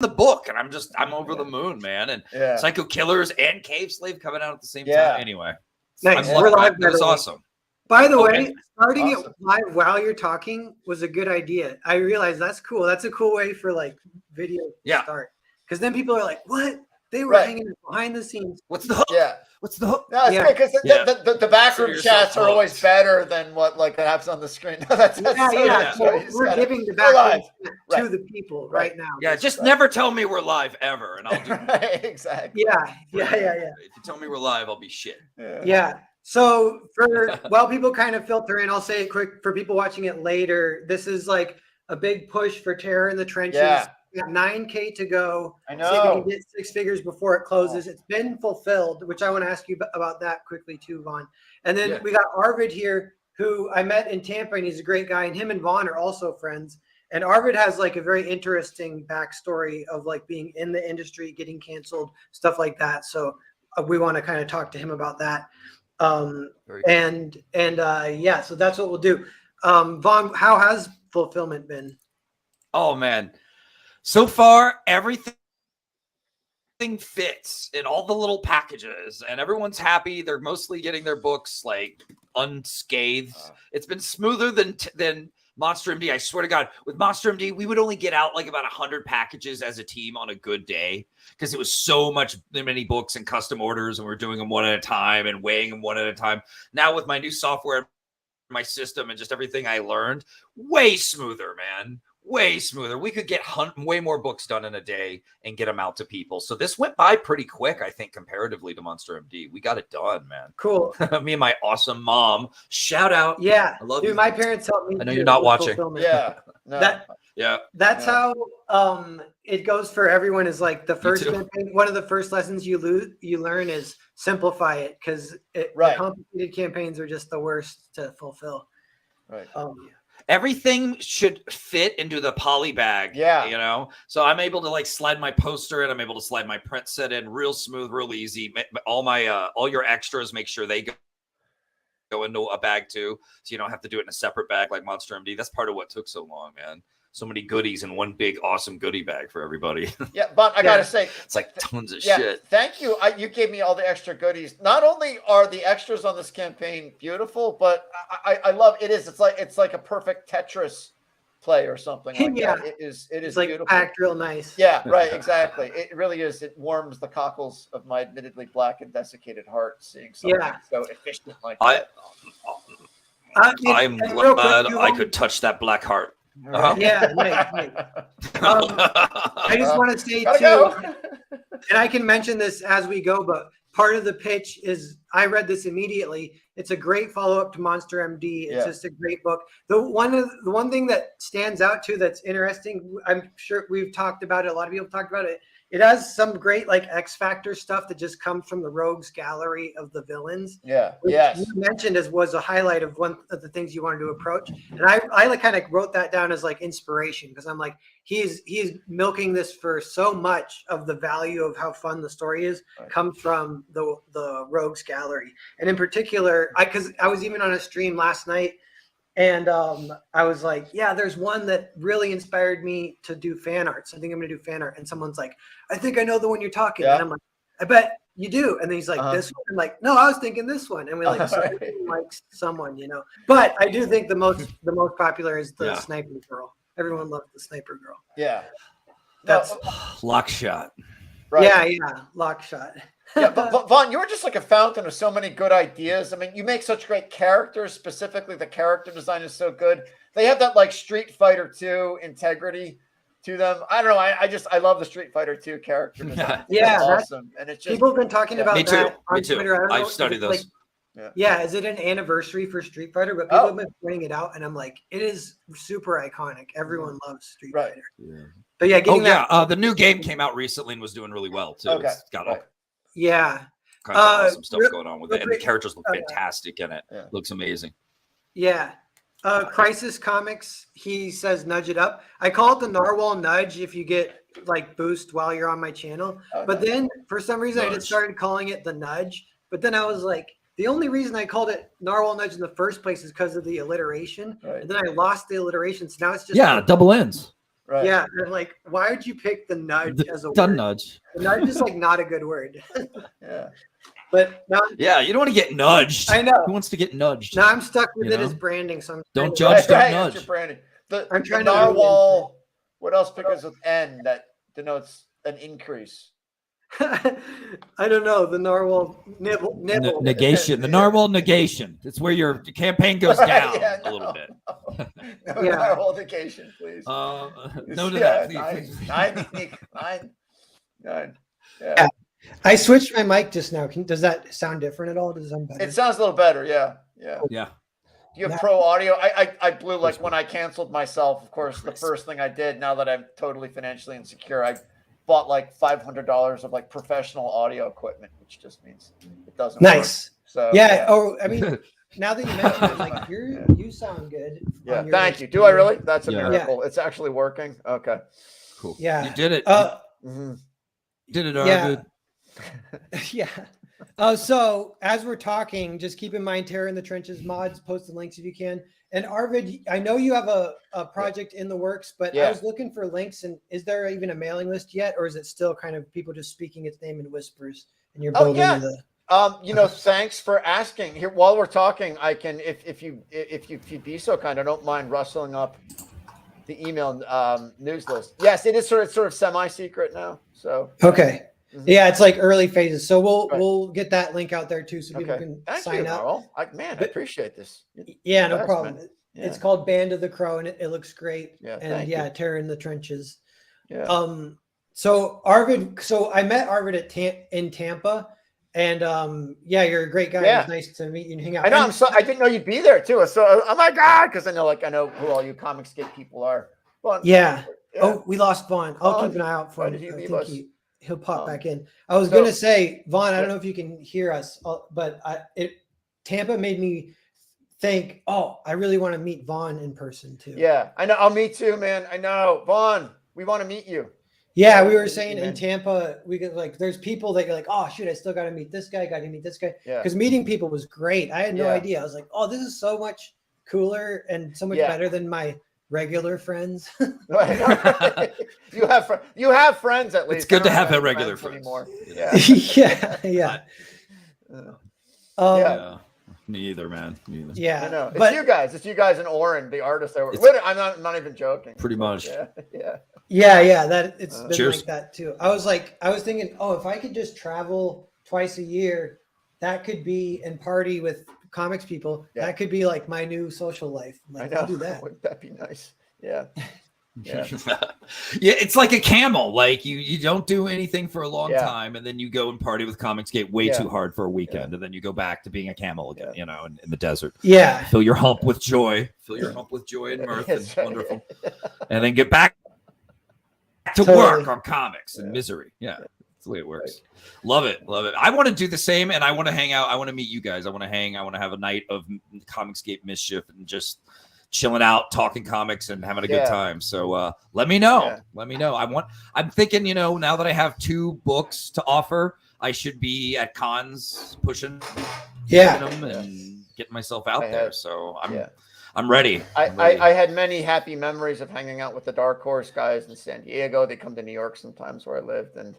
the book, and I'm over the moon, man. And Psycho Killers and Cave Slave coming out at the same time. Anyway, nice. We're live. It was awesome. By the way, starting it live while you're talking was a good idea. I realized that's cool. That's a cool way for like video to start, because then people are like, "What? They were hanging behind the scenes. What's the hook? What's the hook?" No, it's because the backroom chats are always better than what like happens on the screen. That's we're giving the backroom to the people right now. Yeah, just never tell me we're live ever, and I'll do it. Exactly. Yeah. If you tell me we're live, I'll be shit. Yeah. So while people kind of filter in, I'll say it quick for people watching it later. This is like a big push for Terror in the Trenches. Yeah. We got 9K to go. I know. See if we can get 6 figures before it closes. It's been fulfilled, which I want to ask you about that quickly too, Vaughn. And then we got Arvid here, who I met in Tampa, and he's a great guy. And him and Vaughn are also friends. And Arvid has like a very interesting backstory of like being in the industry, getting canceled, stuff like that. So we want to kind of talk to him about that. So that's what we'll do. Vaughn, how has fulfillment been? Oh man, so far everything fits in all the little packages, and everyone's happy. They're mostly getting their books like unscathed. It's been smoother than Monster MD. I swear to God, with Monster MD, we would only get out like about 100 packages as a team on a good day, because it was so many books and custom orders, and we're doing them one at a time and weighing them one at a time. Now with my new software, my system, and just everything I learned, way smoother, man. Way smoother. We could get way more books done in a day and get them out to people. So this went by pretty quick, I think, comparatively to Monster MD. We got it done, man. Cool. Me and my awesome mom. Shout out. Yeah. I love you. My parents helped me. I know you're not watching. Yeah. No. That's how it goes for everyone. Is like the first campaign. One of the first lessons you learn is simplify it, because the complicated campaigns are just the worst to fulfill. Right. Everything should fit into the poly bag. So I'm able to like slide my poster in. I'm able to slide my print set in real smooth, real easy. All your extras, make sure they go into a bag too, so you don't have to do it in a separate bag like Monster MD. That's part of what took so long, man. So many goodies in one big awesome goodie bag for everybody. Yeah, but I gotta say, it's like tons of shit. Thank you. You gave me all the extra goodies. Not only are the extras on this campaign beautiful, but I love it. It's like a perfect Tetris play or something like that. It is like beautiful. Packed real nice. Yeah, right, exactly. It really is. It warms the cockles of my admittedly black and desiccated heart seeing something so efficient like that. I'm glad I could touch that black heart. Yeah, right. I just want to say too, and I can mention this as we go, but part of the pitch is, I read this immediately. It's a great follow-up to Monster MD. It's just a great book. The one thing that stands out too that's interesting, I'm sure we've talked about it, a lot of people have talked about it. It has some great like X Factor stuff that just comes from the rogues gallery of the villains. Yeah. Which you mentioned was a highlight of one of the things you wanted to approach. And I like kind of wrote that down as like inspiration, because I'm like, he's milking this for so much of the value of how fun the story is comes from the rogues gallery. And in particular, because I was even on a stream last night, and I was like, yeah, there's one that really inspired me to do fan art. So I think I'm going to do fan art. And someone's like, I think I know the one you're talking. And I'm like, I bet you do. And then he's like, this one. I'm like, no, I was thinking this one. And we like, likes someone, But I do think the most popular is the Sniper Girl. Everyone loves the Sniper Girl. Yeah. That's Lock Shot. Right. Yeah, Lock Shot. Yeah, but Vaughn, you're just like a fountain of so many good ideas. I mean, you make such great characters. Specifically, the character design is so good. They have that like Street Fighter 2 integrity to them. I don't know. I love the Street Fighter 2 character design. That's awesome. And it's just people have been talking about that on Twitter. I've studied those. Is it an anniversary for Street Fighter? But people have been pointing it out, and I'm like, it is super iconic. Everyone loves Street Fighter. Yeah. But the new game came out recently and was doing really well too. Okay. It's got all kinds of awesome stuff going on with it, and the characters look fantastic in it. Looks amazing. Yeah. Crisis Comics, he says nudge it up. I call it the Narwhal nudge if you get like boost while you're on my channel. But then for some reason I just started calling it the nudge. But then I was like, the only reason I called it Narwhal nudge in the first place is because of the alliteration. And then I lost the alliteration. So now it's just double N's. Right. Yeah, and like, why would you pick the nudge as a Done word? nudge. The nudge is like not a good word. Yeah. But now, Yeah, you don't want to get nudged. I know. Who wants to get nudged? now I'm stuck with You it as know? branding. So I'm Don't trying judge, to- don't Right, nudge. that's your branding. I'm The trying to narwhal. What else begins with N that denotes an increase? I don't know. The narwhal nibble. Negation. The narwhal negation. It's where your campaign goes down Yeah, a little bit. No Yeah. narwhal negation, please. No to Yeah, that, please. nine. Yeah. Yeah. I switched my mic just now. Does that sound different at all? Does it sound better? It sounds a little better. Yeah. Yeah. Do you have Yeah. pro audio? I blew, like, when I canceled myself, of course, the first thing I did, now that I'm totally financially insecure, I bought like $500 of like professional audio equipment, which just means it doesn't work. Nice. So Yeah. Oh, I mean, now that you mention it, like you sound good. yeah. on your, Thank like, you. Do I really? That's a Yeah. miracle. It's actually working. Okay. Cool. Yeah. You did it. Mhm. You did it, Yeah. Arvid. Yeah. So as we're talking, just keep in mind, Terror in the Trenches mods, post the links if you can. And Arvid, I know you have a project in the works, but I Yeah. was looking for links. And is there even a mailing list yet, or is it still kind of people just speaking its name in whispers and you're Oh, building yeah. the? Thanks for asking. Here, while we're talking, I can, if you'd be so kind, I don't mind rustling up the email news list. Yes, it is sort of semi-secret now. So Okay. Mhm. Yeah, it's like early phases. So Right. we'll get that link out there too, so people Okay. can Thank sign you, up. Narwhal. I appreciate this. Yeah, no Best, problem. man. It's Yeah. called Band of the Crow, and it looks great. Yeah, And thank yeah, you. Terror in the Trenches. Yeah. So Arvid, so I met Arvid in Tampa, and yeah, you're a great guy. Yeah. It was nice to meet you and hang out. I know. And I didn't know you'd be there too. So, oh my God, because I know who all you Comicsgate people are. But yeah. Oh, we lost Vaughn. I'll Vaughn? keep an eye out for Why him. did he I leave think us? he'll pop back in. I was so- gonna say, Vaughn, I Yeah. don't know if you can hear us, but Tampa made me think, oh, I really want to meet Vaughn in person too. Yeah, I know. Oh, me too, man. I know. Vaughn, we want to meet you. Yeah, we Yeah, were saying in man. Tampa, we could like, there's people that you're like, oh shoot, I still got to meet this guy, got to meet this guy. Yeah. Because meeting people was great. I had no Yeah. idea. I was like, oh, this is so much cooler and so much Yeah. better than my regular friends. Right. you have friends at least. It's good I to don't have any regular friends friends. anymore. You Yeah. yeah. Yeah. Yeah. Me either, man. Me either. Yeah. I know. It's But you guys. It's you guys and Oren, the artist. That were. It's- Literally, I'm not even joking. Pretty much. Yeah. yeah, that it's been Cheers. like that too. I was thinking, oh, if I could just travel twice a year, that could be and party with comics people. Yeah. That could be like my new social life. I'm I like, know. I'll do that. Wouldn't that be nice? Yeah. Yeah. Yeah, it's like a camel. Like you don't do anything for a long Yeah. time, and then you go and party with Comicsgate way Yeah. too hard for a weekend, and then you go back to being a camel again. Yeah. You know, in the desert. Yeah. Fill your hump with joy. Fill your hump with joy and mirth. That's And right. wonderful. And then get back to Totally. work on comics and Yeah. misery. Yeah. That's the way it works. Love it. Love it. I want to do the same, and I want to hang out. I want to meet you guys. I want to hang. I want to have a night of Comicsgate mischief and just chilling out, talking comics, and having a good Yeah. time. So let me know. Yeah. Let me know. I'm thinking, now that I have 2 books to offer, I should be at cons pushing Yeah. them and getting myself out I there. have- So Yeah. I'm ready. I I'm ready. had many happy memories of hanging out with the Dark Horse guys in San Diego. They come to New York sometimes where I lived, and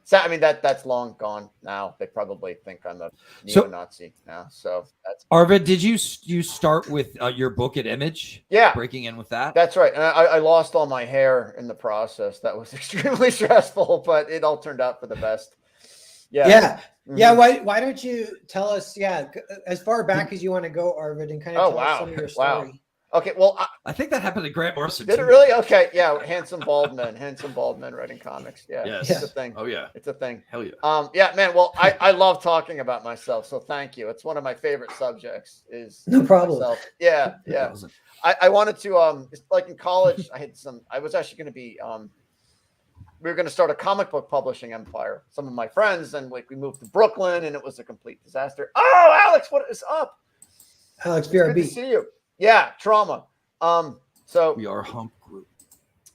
so I mean that's long gone now. They probably think I'm a So- neo-Nazi now. So that's Arvid, did you start with your book at Image? yeah, Breaking in with that? that's right. And I lost all my hair in the process. That was extremely stressful, but it all turned out for the best. Yeah. Yeah. Mhm. Yeah. Why don't you tell us, as far back as you want to go, Arvid, and kind of Oh, tell wow. us some of your Wow. story. Okay. Well, I think that happened to Grant Morrison. did it too. really? Okay. Yeah. Handsome bald men writing comics. Yeah. Yes. It's a thing. Oh yeah. It's a thing. Hell yeah. Yeah, man. Well, I love talking about myself, so thank you. It's one of my favorite subjects. Is No problem. myself. Yeah, It yeah. wasn't. I wanted to it's like in college, I was actually going to be we were going to start a comic book publishing empire. Some of my friends, and like we moved to Brooklyn, and it was a complete disaster. Oh, Alex, what is up? Alex Good to BRB. see you. Yeah, trauma. So We are hump group.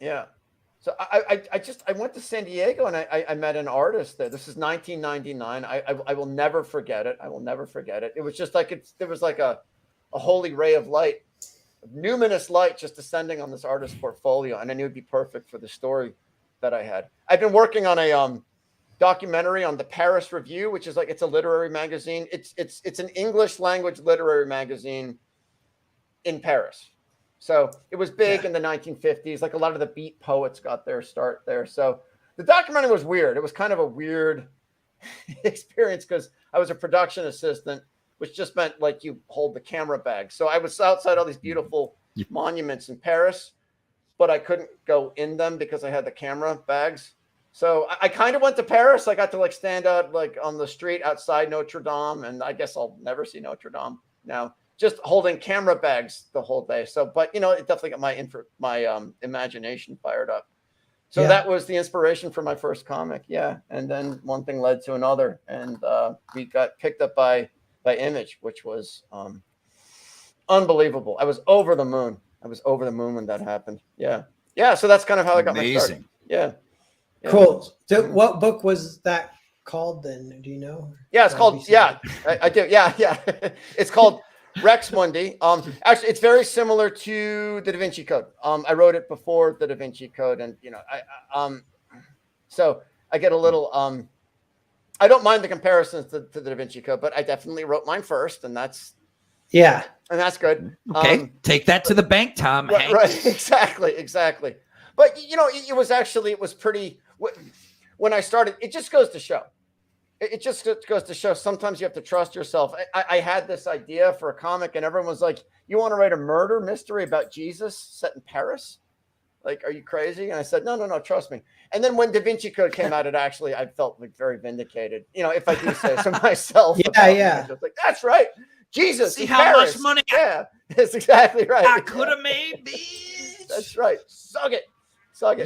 yeah. So I went to San Diego and I met an artist there. This is 1999. I will never forget it. I will never forget it. It was just like there was like a holy ray of light numinous light just descending on this artist's portfolio, and I knew it'd be perfect for the story that I had. I've been working on a documentary on the Paris Review, which is like, it's a literary magazine. It's an English language literary magazine in Paris. So it was big in the 1950s. Like a lot of the beat poets got their start there. So the documentary was weird. It was kind of a weird experience because I was a production assistant, which just meant like you hold the camera bag. So I was outside all these beautiful monuments in Paris, but I couldn't go in them because I had the camera bags. So I kind of went to Paris. I got to like stand out like on the street outside Notre Dame, and I guess I'll never see Notre Dame now. Just holding camera bags the whole day. So, but you know, it definitely got my imagination fired up. So that was the inspiration for my first comic. Yeah, and then one thing led to another, and we got picked up by Image, which was unbelievable. I was over the moon. When that happened. Yeah. So that's kind of how I got my start. Yeah. Cool. So what book was that called then? Do you know? Yeah, it's called, I do. Yeah. It's called Rex Mundi. Actually, it's very similar to the Da Vinci Code. I wrote it before the Da Vinci Code, and you know, so I get a little, I don't mind the comparisons to the Da Vinci Code, but I definitely wrote mine first, and that's good. Okay, take that to the bank, Tom. Right. Exactly. But you know, it was pretty. When I started, it just goes to show. It just goes to show. Sometimes you have to trust yourself. I had this idea for a comic, and everyone was like, "You want to write a murder mystery about Jesus set in Paris? Like, are you crazy?" And I said, "No, trust me." And then when Da Vinci Code came out, I felt like very vindicated. You know, if I do say so myself. Yeah. I was like, that's right. Jesus. See how much money? Yeah, that's exactly right. I could have made, bitch. That's right. Suck it.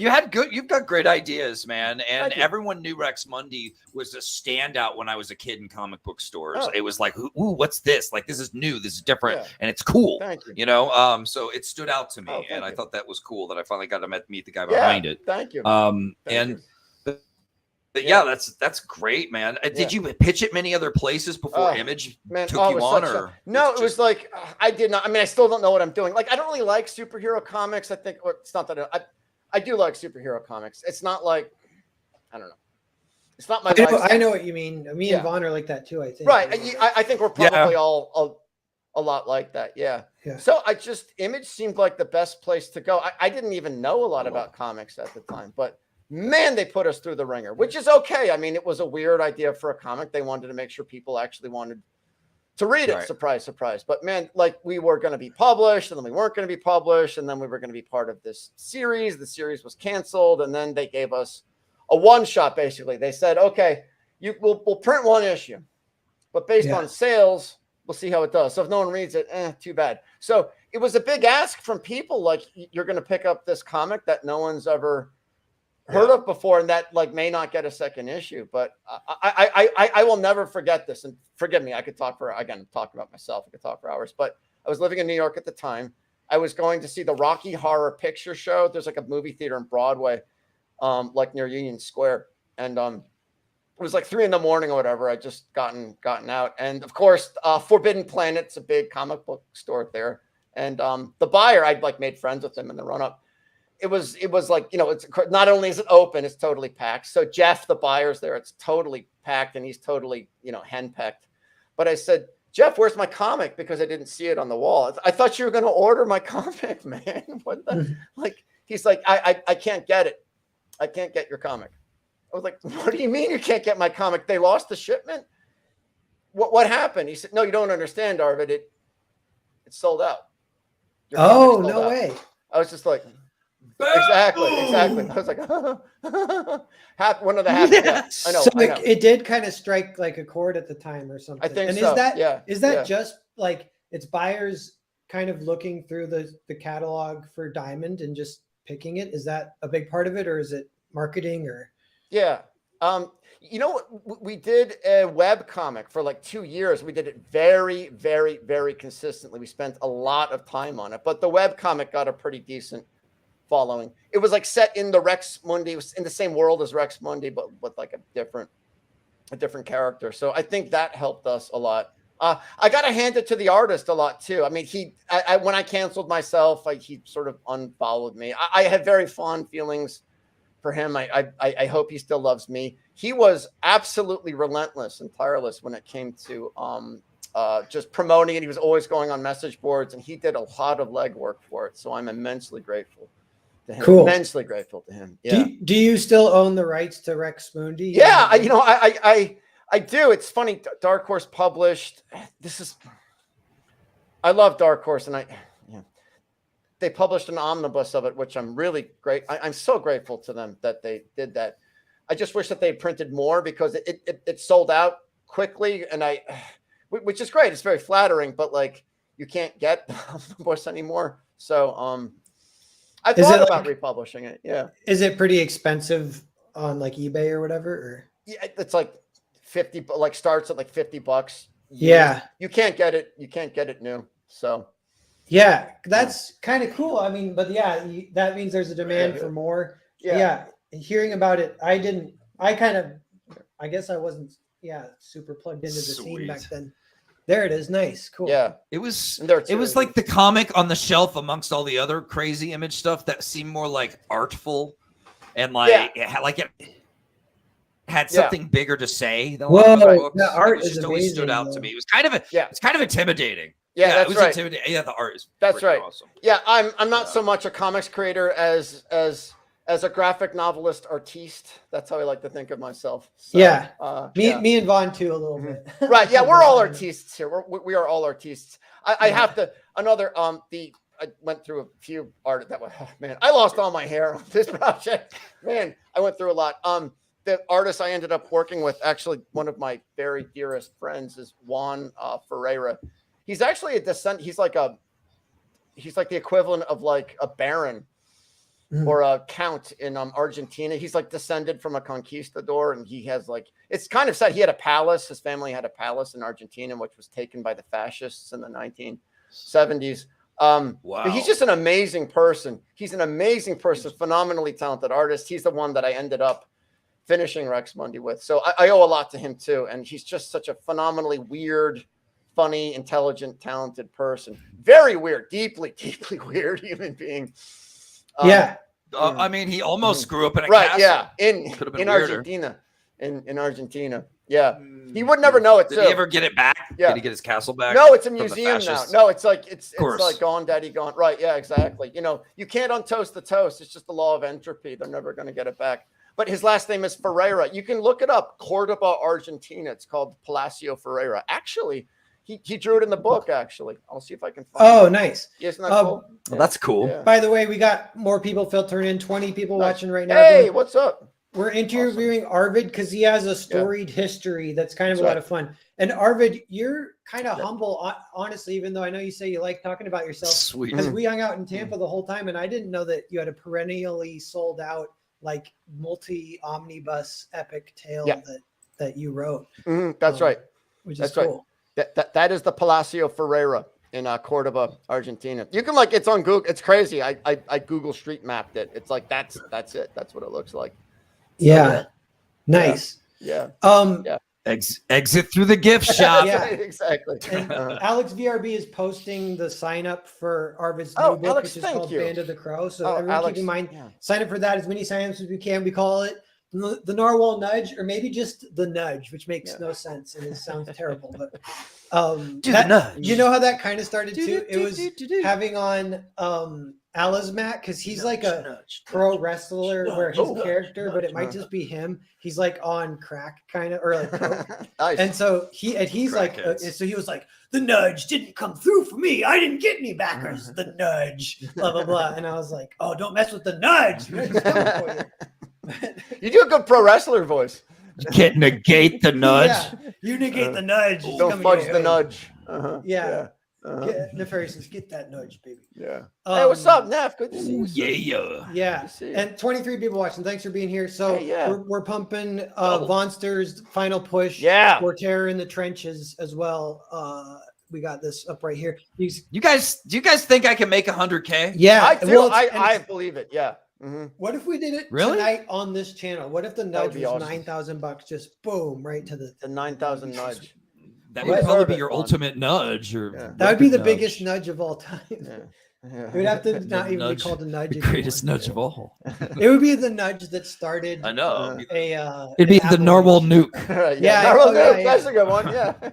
You've got great ideas, man. And everyone knew Rex Mundi was a standout when I was a kid in comic book stores. It was like, ooh, what's this? Like, this is new, this is different, and it's cool. Thank you. You know, so it stood out to me, and I thought that was cool that I finally got to meet the guy behind it. Thank you. That's great, man. Did you pitch it many other places before Image took you on? No, it was like I did not. I mean, I still don't know what I'm doing. Like, I don't really like superhero comics. I think, or it's not that I do like superhero comics. It's not like, I don't know. It's not my. I know what you mean. Me and Vaughn are like that too. I think. Right. I think we're probably all a lot like that. Yeah. So Image seemed like the best place to go. I didn't even know a lot about comics at the time, but man, they put us through the ringer, which is okay. I mean, it was a weird idea for a comic. They wanted to make sure people actually wanted to read it. Right. Surprise, surprise. But man, like, we were going to be published, and then we weren't going to be published, and then we were going to be part of this series. The series was canceled, and then they gave us a one-shot, basically. They said, okay, we'll print one issue, but based on sales, we'll see how it does. So if no one reads it, too bad. So it was a big ask from people, like, you're going to pick up this comic that no one's ever heard of before, and that like may not get a second issue. But I will never forget this. And forgive me, I could talk about myself. I could talk for hours. But I was living in New York at the time. I was going to see the Rocky Horror Picture Show. There's like a movie theater in Broadway, like near Union Square, and it was like 3 a.m. or whatever. I just gotten out, and of course, Forbidden Planet's a big comic book store there, and the buyer, I'd like made friends with him in the run up. It was like, you know, it's not only is it open, it's totally packed. So Jeff, the buyer's there, it's totally packed, and he's totally, you know, henpecked. But I said, Jeff, where's my comic? Because I didn't see it on the wall. I thought you were going to order my comic, man. What the? Like, he's like, I can't get it. I can't get your comic. I was like, what do you mean you can't get my comic? They lost the shipment? What happened? He said, no, you don't understand, Arvid. It's sold out. Oh, no way. I was just like, Exactly. I was like, one of the happy. Yes. Yeah, I know. So it did kind of strike like a chord at the time or something. I think and so. Is that just like it's buyers kind of looking through the catalog for Diamond and just picking it? Is that a big part of it, or is it marketing or? Yeah. You know, we did a web comic for like 2 years. We did it very, very, very consistently. We spent a lot of time on it, but the web comic got a pretty decent following. It was like set in the Rex Mundi, it was in the same world as Rex Mundi, but with like a different character. So I think that helped us a lot. I got to hand it to the artist a lot too. I mean, when I canceled myself, he sort of unfollowed me. I had very fond feelings for him. I hope he still loves me. He was absolutely relentless and tireless when it came to just promoting it. He was always going on message boards, and he did a lot of legwork for it. So I'm immensely grateful to him. Cool. Immensely grateful to him. Yeah. Do you still own the rights to Rex Mundi? Yeah, I do. It's funny. Dark Horse published. I love Dark Horse, and they published an omnibus of it, which I'm really great. I'm so grateful to them that they did that. I just wish that they had printed more because it sold out quickly, and which is great. It's very flattering, but like you can't get the omnibus anymore. So I thought about republishing it. Yeah. Is it pretty expensive on like eBay or whatever? Or? Yeah, it's like 50, like starts at like $50. Yeah. You can't get it. You can't get it new. So. Yeah, that's kind of cool. I mean, but yeah, that means there's a demand for more. Yeah. Hearing about it, I guess I wasn't, super plugged into the scene back then. There it is. Nice. Cool. Yeah. It was like the comic on the shelf amongst all the other crazy image stuff that seemed more like artful and like it had something bigger to say than the art just always stood out to me. It was kind of it's kind of intimidating. Yeah, that's right. Intimidating. Yeah, the art is awesome. Yeah, I'm not so much a comics creator as a graphic novelist artiste. That's how I like to think of myself. So, me and Vaughn too a little bit. Right. Yeah, we're all artistes here. We are all artistes. I have to I went through a few art that was I lost all my hair on this project. Man, I went through a lot. The artist I ended up working with, actually one of my very dearest friends, is Juan Ferreira. He's actually a descendant. He's like the equivalent of like a baron or a count in Argentina. He's like descended from a conquistador, and he has like, it's kind of sad. He had a palace. His family had a palace in Argentina, which was taken by the fascists in the 1970s. Wow. But he's just an amazing person. He's an amazing person, phenomenally talented artist. He's the one that I ended up finishing Rex Mundi with. So I owe a lot to him too. And he's just such a phenomenally weird, funny, intelligent, talented person. Very weird, deeply, deeply weird human being. I mean, he almost grew up in a castle. Yeah, in Argentina. In Argentina. Yeah. He would never know it. Did he ever get it back? Yeah. Did he get his castle back? No, it's a museum now. No, it's like gone, daddy gone. Right. Yeah, exactly. You know, you can't untoast the toast. It's just the law of entropy. They're never going to get it back. But his last name is Ferreira. You can look it up. Cordoba, Argentina. It's called Palacio Ferreira. Actually, he drew it in the book, actually. I'll see if I can find it. Nice. Isn't that cool? Well, that's cool. Yeah. By the way, we got more people filtering in, 20 people watching right now. Hey, what's up? We're interviewing Arvid because he has a storied history that's kind of a lot of fun. And Arvid, you're kind of humble, honestly, even though I know you say you like talking about yourself. Sweet. Because we hung out in Tampa the whole time, and I didn't know that you had a perennially sold out, like multi-omnibus epic tale that you wrote. That's right. Which is cool. That is the Palacio Ferreira in Cordoba, Argentina. You can it's on Google. It's crazy. I Google Street Mapped it. It's like that's it. That's what it looks like. Yeah. Nice. Yeah. Exit through the gift shop. Yeah, exactly. And Alex VRB is posting the sign up for Arvid's new book, Alex, which is called Band of the Crow. So everyone Alex, keep in mind, sign up for that, as many signups as we can. We call it the Narwhal Nudge, or maybe just the Nudge, which makes no sense and it sounds terrible. But the nudge. You know how that kind of started too? It was having on Alizmat, because he's like a pro wrestler where his character, but it might just be him. He's like on crack kind of, or like nice. And so he's like, so he was like, the nudge didn't come through for me. I didn't get any backers. The nudge, blah blah blah. And I was like, oh, don't mess with the nudge. You do a good pro wrestler voice. You can't negate the nudge. Yeah, you negate the nudge. Don't fudge the nudge. Nefarious says, get that nudge, baby. Yeah. Hey, what's up, Neff? Good to see you. Yeah. And 23 people watching. Thanks for being here. So we're pumping Vonster's final push. Yeah. For Terror in the Trenches as well. We got this up right here. Do you guys think I can make 100K? Yeah, I do. Well, I believe it. Yeah. What if we did it tonight on this channel? What if the nudge was awesome. $9,000? Just boom, right to the 9,000 nudge. That You would probably deserve be it, your Vaughn. ultimate nudge, or Yeah. That would be the nudge. biggest nudge of all time. Yeah. It would have to not even be nudge, called a nudge. the if you greatest wanted nudge of all. It would be the nudge that started I know. Uh, It'd be an the narwhal avalanche. nuke. yeah, Yeah, Narwhal oh, yeah, nuke, that's yeah. a good one. Yeah.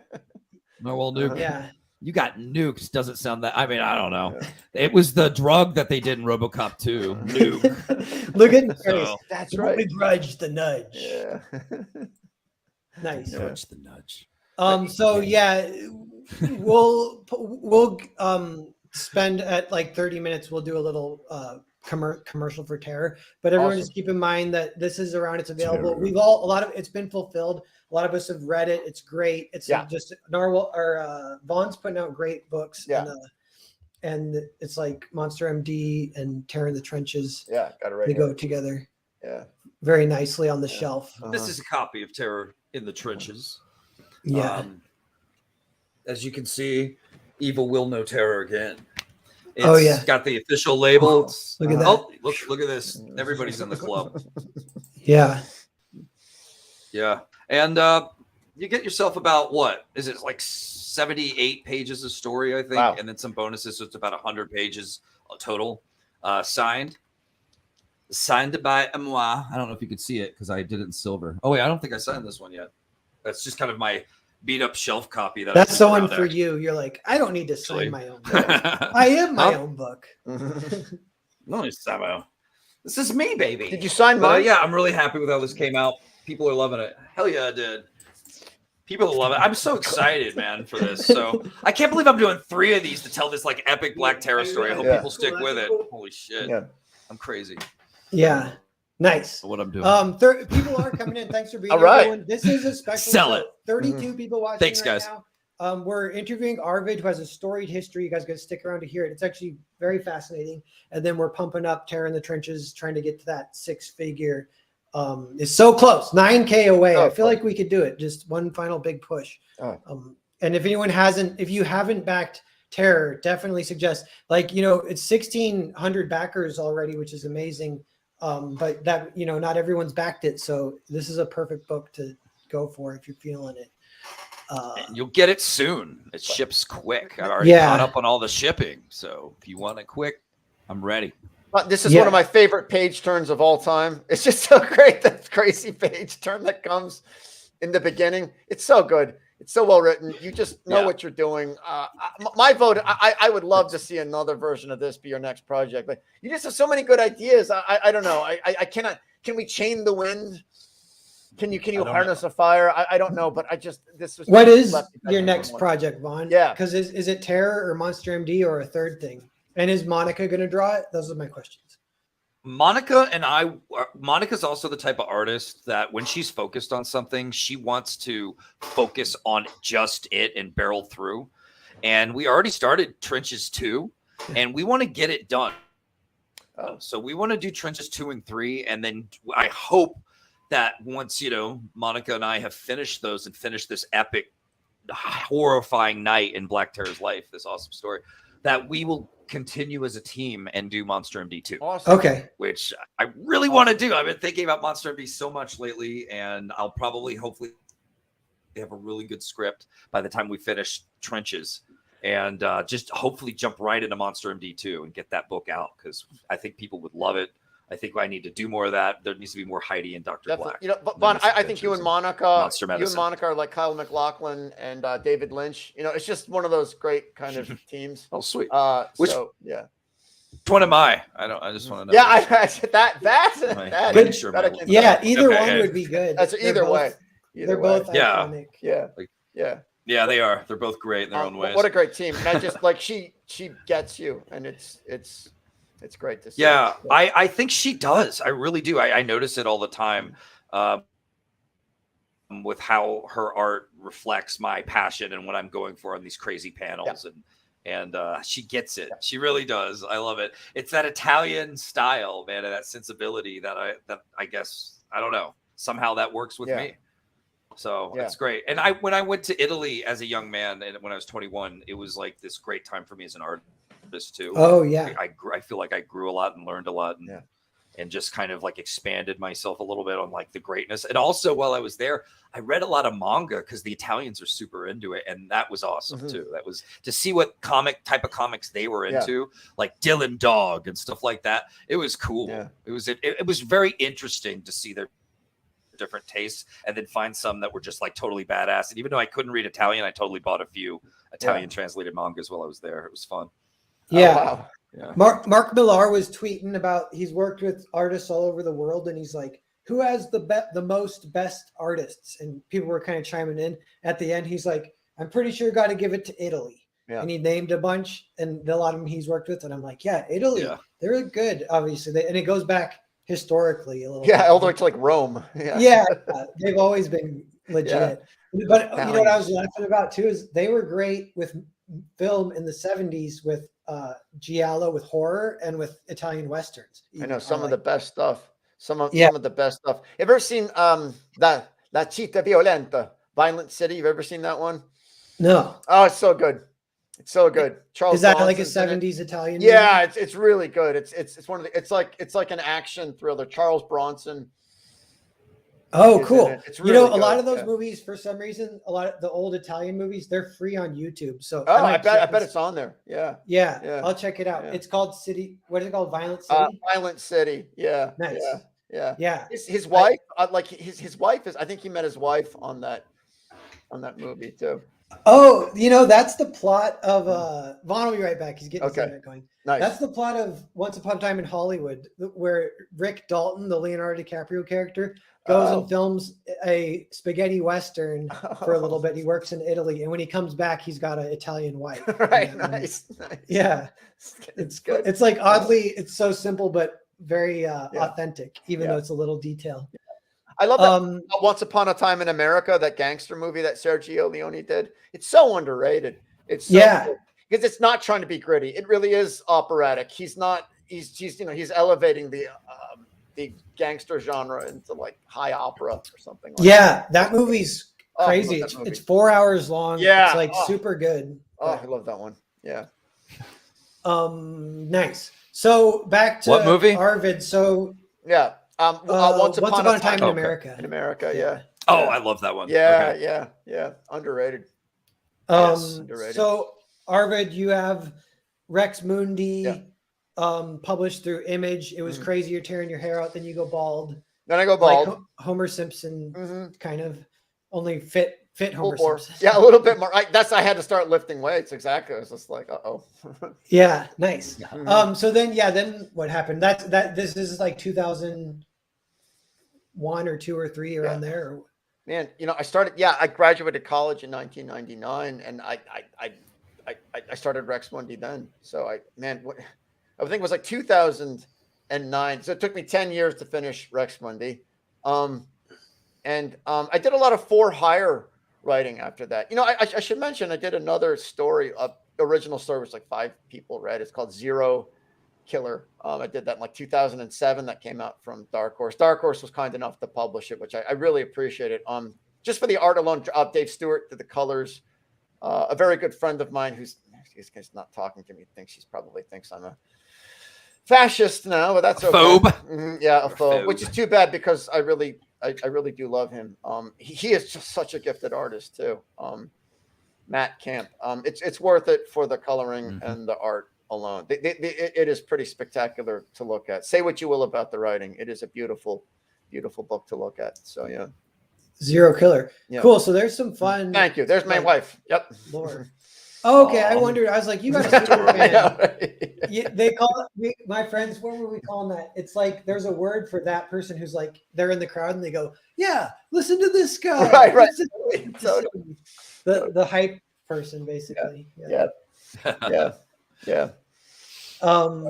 Narwhal nuke. Yeah. You got nukes. Doesn't sound that. I mean, I don't know. Yeah. It was the drug that they did in RoboCop 2. Nuke. Look at the face. So, That's We right. begrudge the nudge. Yeah. Nice. Yeah. nudge the nudge. So yeah, we'll spend at like 30 minutes. We'll do a little commercial for Terror, but everyone Awesome. just keep in mind that this is around. It's available. Terror. We've all a lot of it's been fulfilled. A lot of us have read it. It's great. It's Yeah. just Narwhal or Vaughn's putting out great books. Yeah. And it's like Monster MD and Terror in the Trenches. Yeah, got it right They here. go together Yeah. very nicely on the Yeah. shelf. This is a copy of Terror in the Trenches. Yeah. As you can see, evil will know terror again. It's Oh, yeah. got the official label. It's- Look at that. Oh, look at this. Everybody's in the club. Yeah. Yeah. And you get yourself about what? Is it like 78 pages of story, I think, Wow. and then some bonuses, so it's about 100 pages total. Signed by moi. I don't know if you could see it because I did it in silver. Oh wait, I don't think I signed this one yet. That's just kind of my beat up shelf copy. That's the one around for there. you. You're like, I don't need to sign Actually. my own book. I am my Huh? own book. No, it's Samo. This is me, baby. Did you sign But mine? yeah, I'm really happy with how this came out. People are loving it. Hell yeah, I did. People love it. I'm so excited, man, for this. So I can't believe I'm doing 3 of these to tell this like epic Black Terror story. I hope Yeah. people stick with it. Holy shit. Yeah. I'm crazy Yeah. Nice. for what I'm doing. People are coming in. Thanks for being All here, right. everyone. This is a special Sell show. it. 32 people watching Thanks, right guys. now. We're interviewing Arvid, who has a storied history. You guys got to stick around to hear it. It's actually very fascinating. And then we're pumping up Terror in the Trenches, trying to get to that 6-figure. It's so close, 9K away. Oh, I feel like we could do it. Just one final big push. Oh. And if you haven't backed Terror, definitely suggest, it's 1,600 backers already, which is amazing. But that, not everyone's backed it. So this is a perfect book to go for if you're feeling it. And you'll get it soon. It ships quick. I've already Yeah. caught up on all the shipping. So if you want it quick, I'm ready. But this is Yeah. one of my favorite page turns of all time. It's just so great, that crazy page turn that comes in the beginning. It's so good. It's so well written. You just know Yeah. what you're doing. My vote, I would love to see another version of this be your next project. But you just have so many good ideas. I don't know. I cannot. Can we chain the wind? Can you don't harness a fire? I don't know. But this was What is left your me next one. project, Vaughn? Yeah. Because is it Terror or Monster MD or a third thing? And is Monica going to draw it? Those are my questions. Monica's also the type of artist that when she's focused on something, she wants to focus on just it and barrel through. And we already started Trenches 2, and we want to get it done. Oh. So we want to do Trenches 2 and 3, and then I hope that once, Monica and I have finished those and finished this epic, horrifying night in Black Terror's life, this awesome story, that we will continue as a team and do Monster MD 2. Awesome. Okay. Which I really want to do. I've been thinking about Monster MD so much lately, and I'll hopefully have a really good script by the time we finish Trenches, and just hopefully jump right into Monster MD 2 and get that book out, because I think people would love it. I think I need to do more of that. There needs to be more Heidi and Dr. Definitely. Black. But Vaughn, I think you and Monica, Monster you and Medicine. Monica are like Kyle MacLachlan and David Lynch. It's just one of those great kind of teams. Oh, sweet. Which Which one am I? I just want to know. yeah, I said that Right. Good. Sure, that I my- can't Yeah, say. either Okay, one yeah. would be good. That's They're either both- way. Either They're way. both Yeah. iconic. Yeah, Like- yeah. Yeah, they are. They're both great in their own ways. What a great team! And I just like she gets you, and it's great to see. Yeah, I think she does. I really do. I notice it all the time with how her art reflects my passion and what I'm going for on these crazy panels. And she gets it. She really does. I love it. It's that Italian style, man, and that sensibility that I guess, I don't know, somehow that works with me. So it's great. And when I went to Italy as a young man, and when I was 21, it was like this great time for me as an artist too. Oh yeah. I feel like I grew a lot and learned a lot. And and just kind of like expanded myself a little bit on like the greatness. And also while I was there, I read a lot of manga because the Italians are super into it. And that was awesome too. That was to see what type of comics they were into, like Dylan Dog and stuff like that. It was cool. Yeah. It was very interesting to see their different tastes and then find some that were just like totally badass. And even though I couldn't read Italian, I totally bought a few Italian translated mangas while I was there. It was fun. Yeah. Oh, wow. Yeah. Mark Millar was tweeting about he's worked with artists all over the world, and he's like, who has the most best artists? And people were kind of chiming in at the end. He's like, I'm pretty sure got to give it to Italy. Yeah. And he named a bunch, and a lot of them he's worked with. And I'm like, yeah, Italy, they're good, obviously. And it goes back historically a little bit. All the way to like Rome. They've always been legit. But you know what I was laughing about too is they were great with film in the 70s with giallo, with horror, and with Italian westerns. I know some of the best stuff. Some of the best stuff. Have you ever seen La Città Violenta, Violent City? You've ever seen that one? No. Oh, it's so good. It's so good. Charles. Is that Bronson's like a 70s Italian movie? Yeah, it's really good. It's one of the it's like an action thriller. Charles Bronson. Oh, cool. It's really a good. lot of those movies, for some reason, a lot of the old Italian movies, they're free on YouTube. So I bet it's on there. Yeah. I'll check it out. Yeah. It's called What is it called? Violent City? Violent City. Yeah. Nice. Yeah. His wife, his wife is, I think he met his wife on that movie too. Oh, that's the plot of Vaughn will be right back. He's getting his internet going. Nice. That's the plot of Once Upon a Time in Hollywood, where Rick Dalton, the Leonardo DiCaprio character, goes and films a spaghetti western for a little bit. He works in Italy, and when he comes back, he's got an Italian wife. Right, nice. Yeah, it's good. It's like oddly, it's so simple but very authentic, even though it's a little detail. I love that Once Upon a Time in America, that gangster movie that Sergio Leone did. It's so underrated. It's so because it's not trying to be gritty. It really is operatic. He's elevating the gangster genre into like high opera or something. That movie's crazy. It's 4 hours long. Yeah, it's like super good. I love that one. Yeah. Nice. So back to what movie? Arvid. So Once Upon a Time in America. In America, yeah. Oh, I love that one. Yeah. Underrated. Underrated. So Arvid, you have Rex Mundi published through Image. It was crazy. You're tearing your hair out, then you go bald. Then I go bald. Like Homer Simpson, kind of, only fit Homer Simpson. Yeah, a little bit more. I had to start lifting weights. Exactly. I was just like, Yeah, nice. So then what happened? This is like 2001 or 2 or 3 around there. Man, I graduated college in 1999, and I started Rex Mundi then. So I think it was like 2009. So it took me 10 years to finish Rex Mundi. I did a lot of for hire writing after that. I should mention I did another story, original story, which like 5 people read. It's called Zero Killer. I did that in like 2007. That came out from Dark Horse. Dark Horse was kind enough to publish it, which I really appreciated. Just for the art alone, Dave Stewart did the colors. A very good friend of mine who's not talking to me probably thinks I'm a fascist now, but that's okay. Phobe. A phobe, which is too bad because I really do love him. He is just such a gifted artist too. Matt Camp. It's worth it for the coloring and the art alone. It is pretty spectacular to look at. Say what you will about the writing. It is a beautiful, beautiful book to look at. So yeah. Zero Killer. Yeah. Cool. So there's some fun. Thank you. There's my wife. Yep. Lord. Oh, okay. I wondered. I was like, you got a super fan. They call it, my friends, what were we calling that? It's like there's a word for that person who's like, they're in the crowd and they go, yeah, listen to this guy. Right. The hype person, basically. Yeah.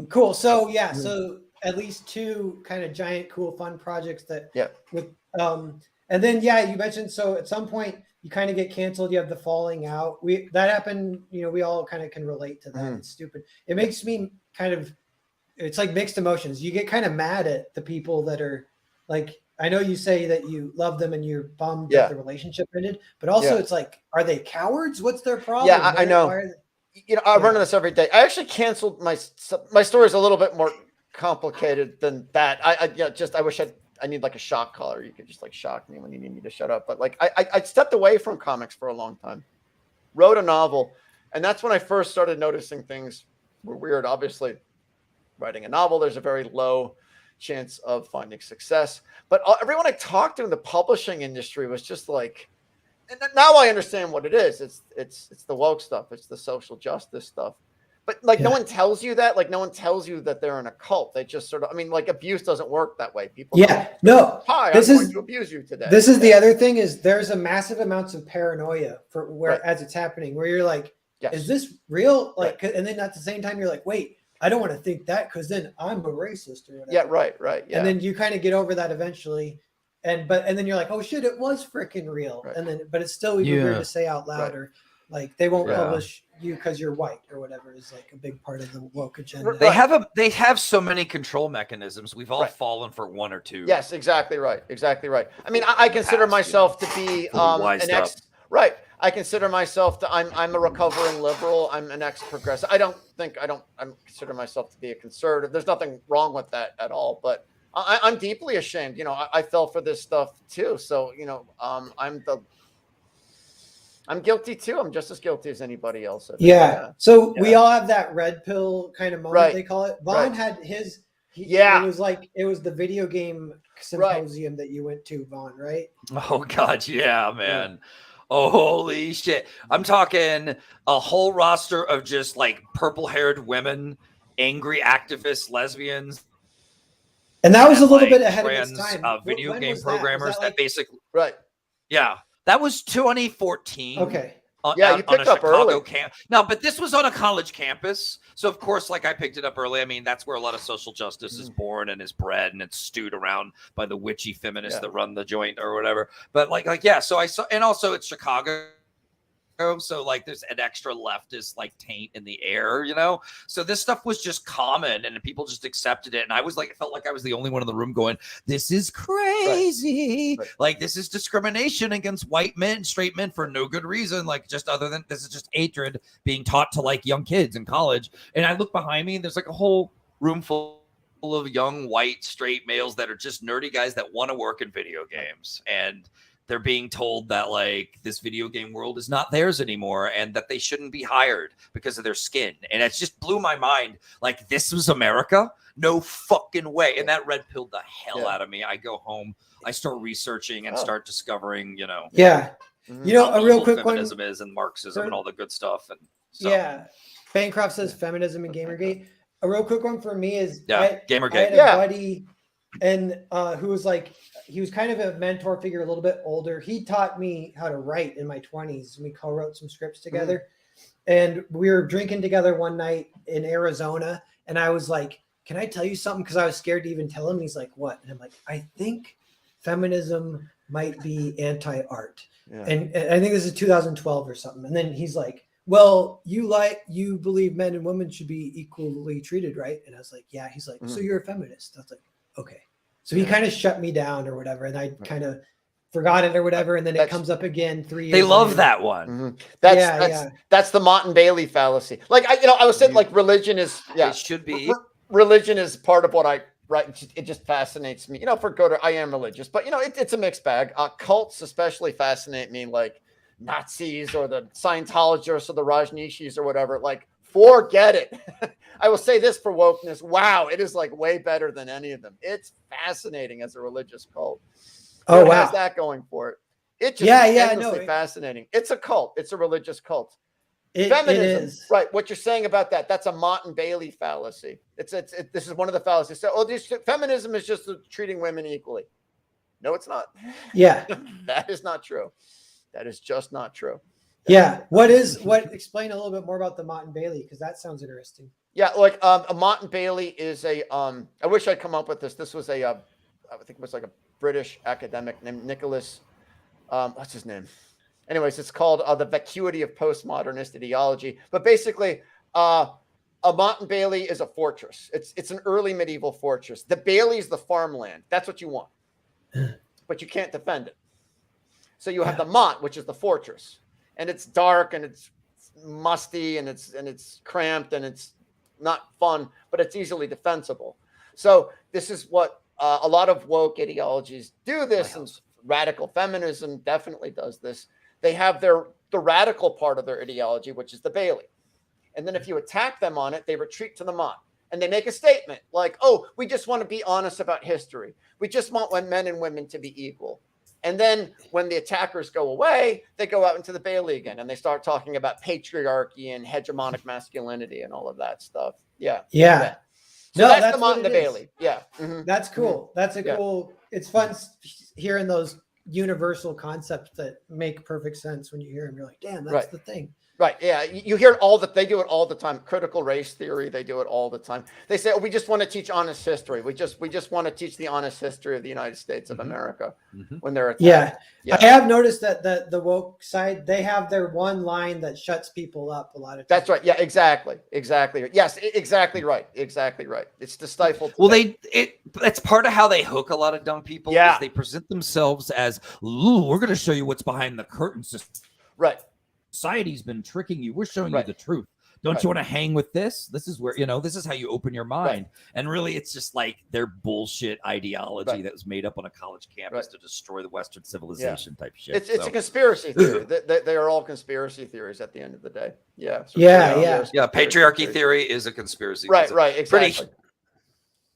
Cool. So so at least 2 kind of giant, cool, fun projects that and then you mentioned, so at some point you kind of get canceled. You have the falling out. That happened. We all kind of can relate to that. It's stupid. It makes me it's like mixed emotions. You get kind of mad at the people that are like, I know you say that you love them and you're bummed that the relationship ended, but also it's like, are they cowards? What's their problem? Yeah, I know. I run into this every day. I actually canceled my story is a little bit more complicated than that. I wish I need like a shock collar. You could just like shock me when you need me to shut up. But like I stepped away from comics for a long time, wrote a novel, and that's when I first started noticing things were weird. Obviously, writing a novel, there's a very low chance of finding success. But everyone I talked to in the publishing industry was just like, and now I understand what it is. It's the woke stuff. It's the social justice stuff. But like no one tells you that. Like no one tells you that they're in a cult. They just sort of. I mean, like abuse doesn't work that way. People. No. Hi, I'm going to abuse you today. This is the other thing is there's a massive amounts of paranoia for where as it's happening, where you're like, is this real? Like, and then at the same time you're like, wait, I don't want to think that because then I'm a racist or whatever. Yeah, right. Yeah. And then you kind of get over that eventually. And then you're like, oh shit, it was freaking real. Right. And then, but it's still even weird to say out loud or like they won't publish you because you're white or whatever is like a big part of the woke agenda. They have so many control mechanisms. We've all fallen for one or two. Yes, exactly right. I mean, I consider myself to be I consider myself to I'm a recovering liberal. I'm an ex-progressive. I consider myself to be a conservative. There's nothing wrong with that at all. But I'm deeply ashamed. You know, I fell for this stuff too. So you know, I'm guilty too. I'm just as guilty as anybody else. So we all have that red pill kind of moment they call it. Vaughn had his. It was the video game symposium that you went to, Vaughn, right? Oh God, yeah, man. Oh, holy shit. I'm talking a whole roster of just like purple-haired women, angry activists, lesbians. And that was a little bit ahead of its time. Video game programmers that basically. Right. Yeah. That was 2014. Okay. You picked up early. No, but this was on a college campus. So, of course, like I picked it up early. I mean, that's where a lot of social justice is born and is bred and it's stewed around by the witchy feminists that run the joint or whatever. But so I saw, and also it's Chicago. So like there's an extra leftist like taint in the air, you know? So this stuff was just common and people just accepted it. And I was like, it felt like I was the only one in the room going, this is crazy. Right. Like this is discrimination against white men, straight men for no good reason. Like just other than this is just hatred being taught to like young kids in college. And I look behind me and there's like a whole room full of young white straight males that are just nerdy guys that want to work in video games. And they're being told that like this video game world is not theirs anymore and that they shouldn't be hired because of their skin. And it just blew my mind. Like this was America? No fucking way. And that red pilled the hell out of me. I go home, I start researching and start discovering, you know. Yeah. You know, a real quick one. Feminism is and Marxism and all the good stuff. And so. Yeah. Bancroft says feminism and Gamergate. A real quick one for me is Gamergate. I had a buddy and who was like, he was kind of a mentor figure, a little bit older. He taught me how to write in my 20s. We co-wrote some scripts together. And we were drinking together one night in Arizona. And I was like, can I tell you something? Because I was scared to even tell him. And he's like, what? And I'm like, I think feminism might be anti-art. Yeah. And I think this is 2012 or something. And then he's like, well, you believe men and women should be equally treated, right? And I was like, yeah. He's like, so you're a feminist. I was like, okay. So he kind of shut me down or whatever, and I kind of forgot it or whatever, and then it comes up again 3 years. They love that one. That's the Mott and Bailey fallacy. Like I was saying, like religion is it should be. Religion is part of what I write. It just fascinates me. You know, I am religious, but you know, it's a mixed bag. Cults especially fascinate me, like Nazis or the Scientologists or the Rajneeshis or whatever. Like, forget it. I will say this for wokeness. Wow, it is like way better than any of them. It's fascinating as a religious cult. What has that going for it? It just endlessly fascinating. It's a cult. It's a religious cult. Feminism, it is. Right? What you're saying about that's a Mott and Bailey fallacy. This is one of the fallacies. So, feminism is just treating women equally. No, it's not. Yeah, that is not true. That is just not true. Explain a little bit more about the Mott and Bailey, because that sounds interesting. Yeah, like a Mott and Bailey is I wish I'd come up with this. This was I think it was like a British academic named Nicholas. What's his name? Anyways, it's called The Vacuity of Postmodernist Ideology. But basically, a Mott and Bailey is a fortress. It's an early medieval fortress. The Bailey is the farmland. That's what you want, but you can't defend it. So you have the Mott, which is the fortress, and it's dark and it's musty and it's cramped and it's not fun, but it's easily defensible. So this is what a lot of woke ideologies do this, and radical feminism definitely does this. They have the radical part of their ideology, which is the Bailey. And then if you attack them on it, they retreat to the Mott. And they make a statement like, oh, we just want to be honest about history. We just want men and women to be equal. And then when the attackers go away, they go out into the Bailey again, and they start talking about patriarchy and hegemonic masculinity and all of that stuff. Yeah. Yeah. So No, that's the Mott what and the it is. Bailey. Yeah. Mm-hmm. That's cool. That's a cool. It's fun hearing those universal concepts that make perfect sense when you hear them. You're like, damn, that's the thing. Right. Yeah. You hear it they do it all the time. Critical race theory. They do it all the time. They say, oh, we just want to teach honest history. We just want to teach the honest history of the United States of America when they're attacked. Yeah. I have noticed that the woke side, they have their one line that shuts people up a lot of times. That's right. Yeah, exactly. Exactly. Yes, exactly right. Exactly right. It's to stifle. Well, that's part of how they hook a lot of dumb people. Yeah. Is they present themselves as, ooh, we're going to show you what's behind the curtains. Right. Society's been tricking you. We're showing you the truth. Don't you want to hang with this? This is where, this is how you open your mind. And really, it's just like their bullshit ideology that was made up on a college campus to destroy the Western civilization type shit. It's a conspiracy theory. They are all conspiracy theories at the end of the day. Yeah. So patriarchy theory is a conspiracy. Right. Exactly.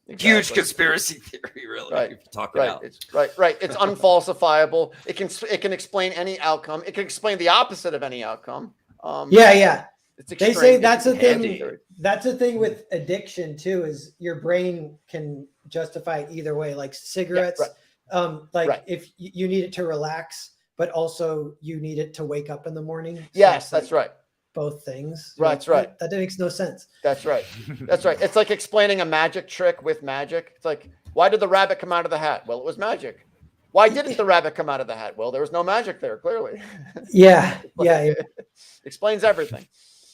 Pretty huge conspiracy theory, really. Right. If you talk it out. It's It's unfalsifiable. It can explain any outcome. It can explain the opposite of any outcome. They say that's a thing. That's a thing with addiction too. Is your brain can justify it either way. Like cigarettes, if you need it to relax, but also you need it to wake up in the morning. So yes, that's right. Both things. That's right. That makes no sense. That's right. That's right. It's like explaining a magic trick with magic. It's like, why did the rabbit come out of the hat? Well, it was magic. Why didn't the rabbit come out of the hat? Well, there was no magic there, clearly. Yeah. Explains everything.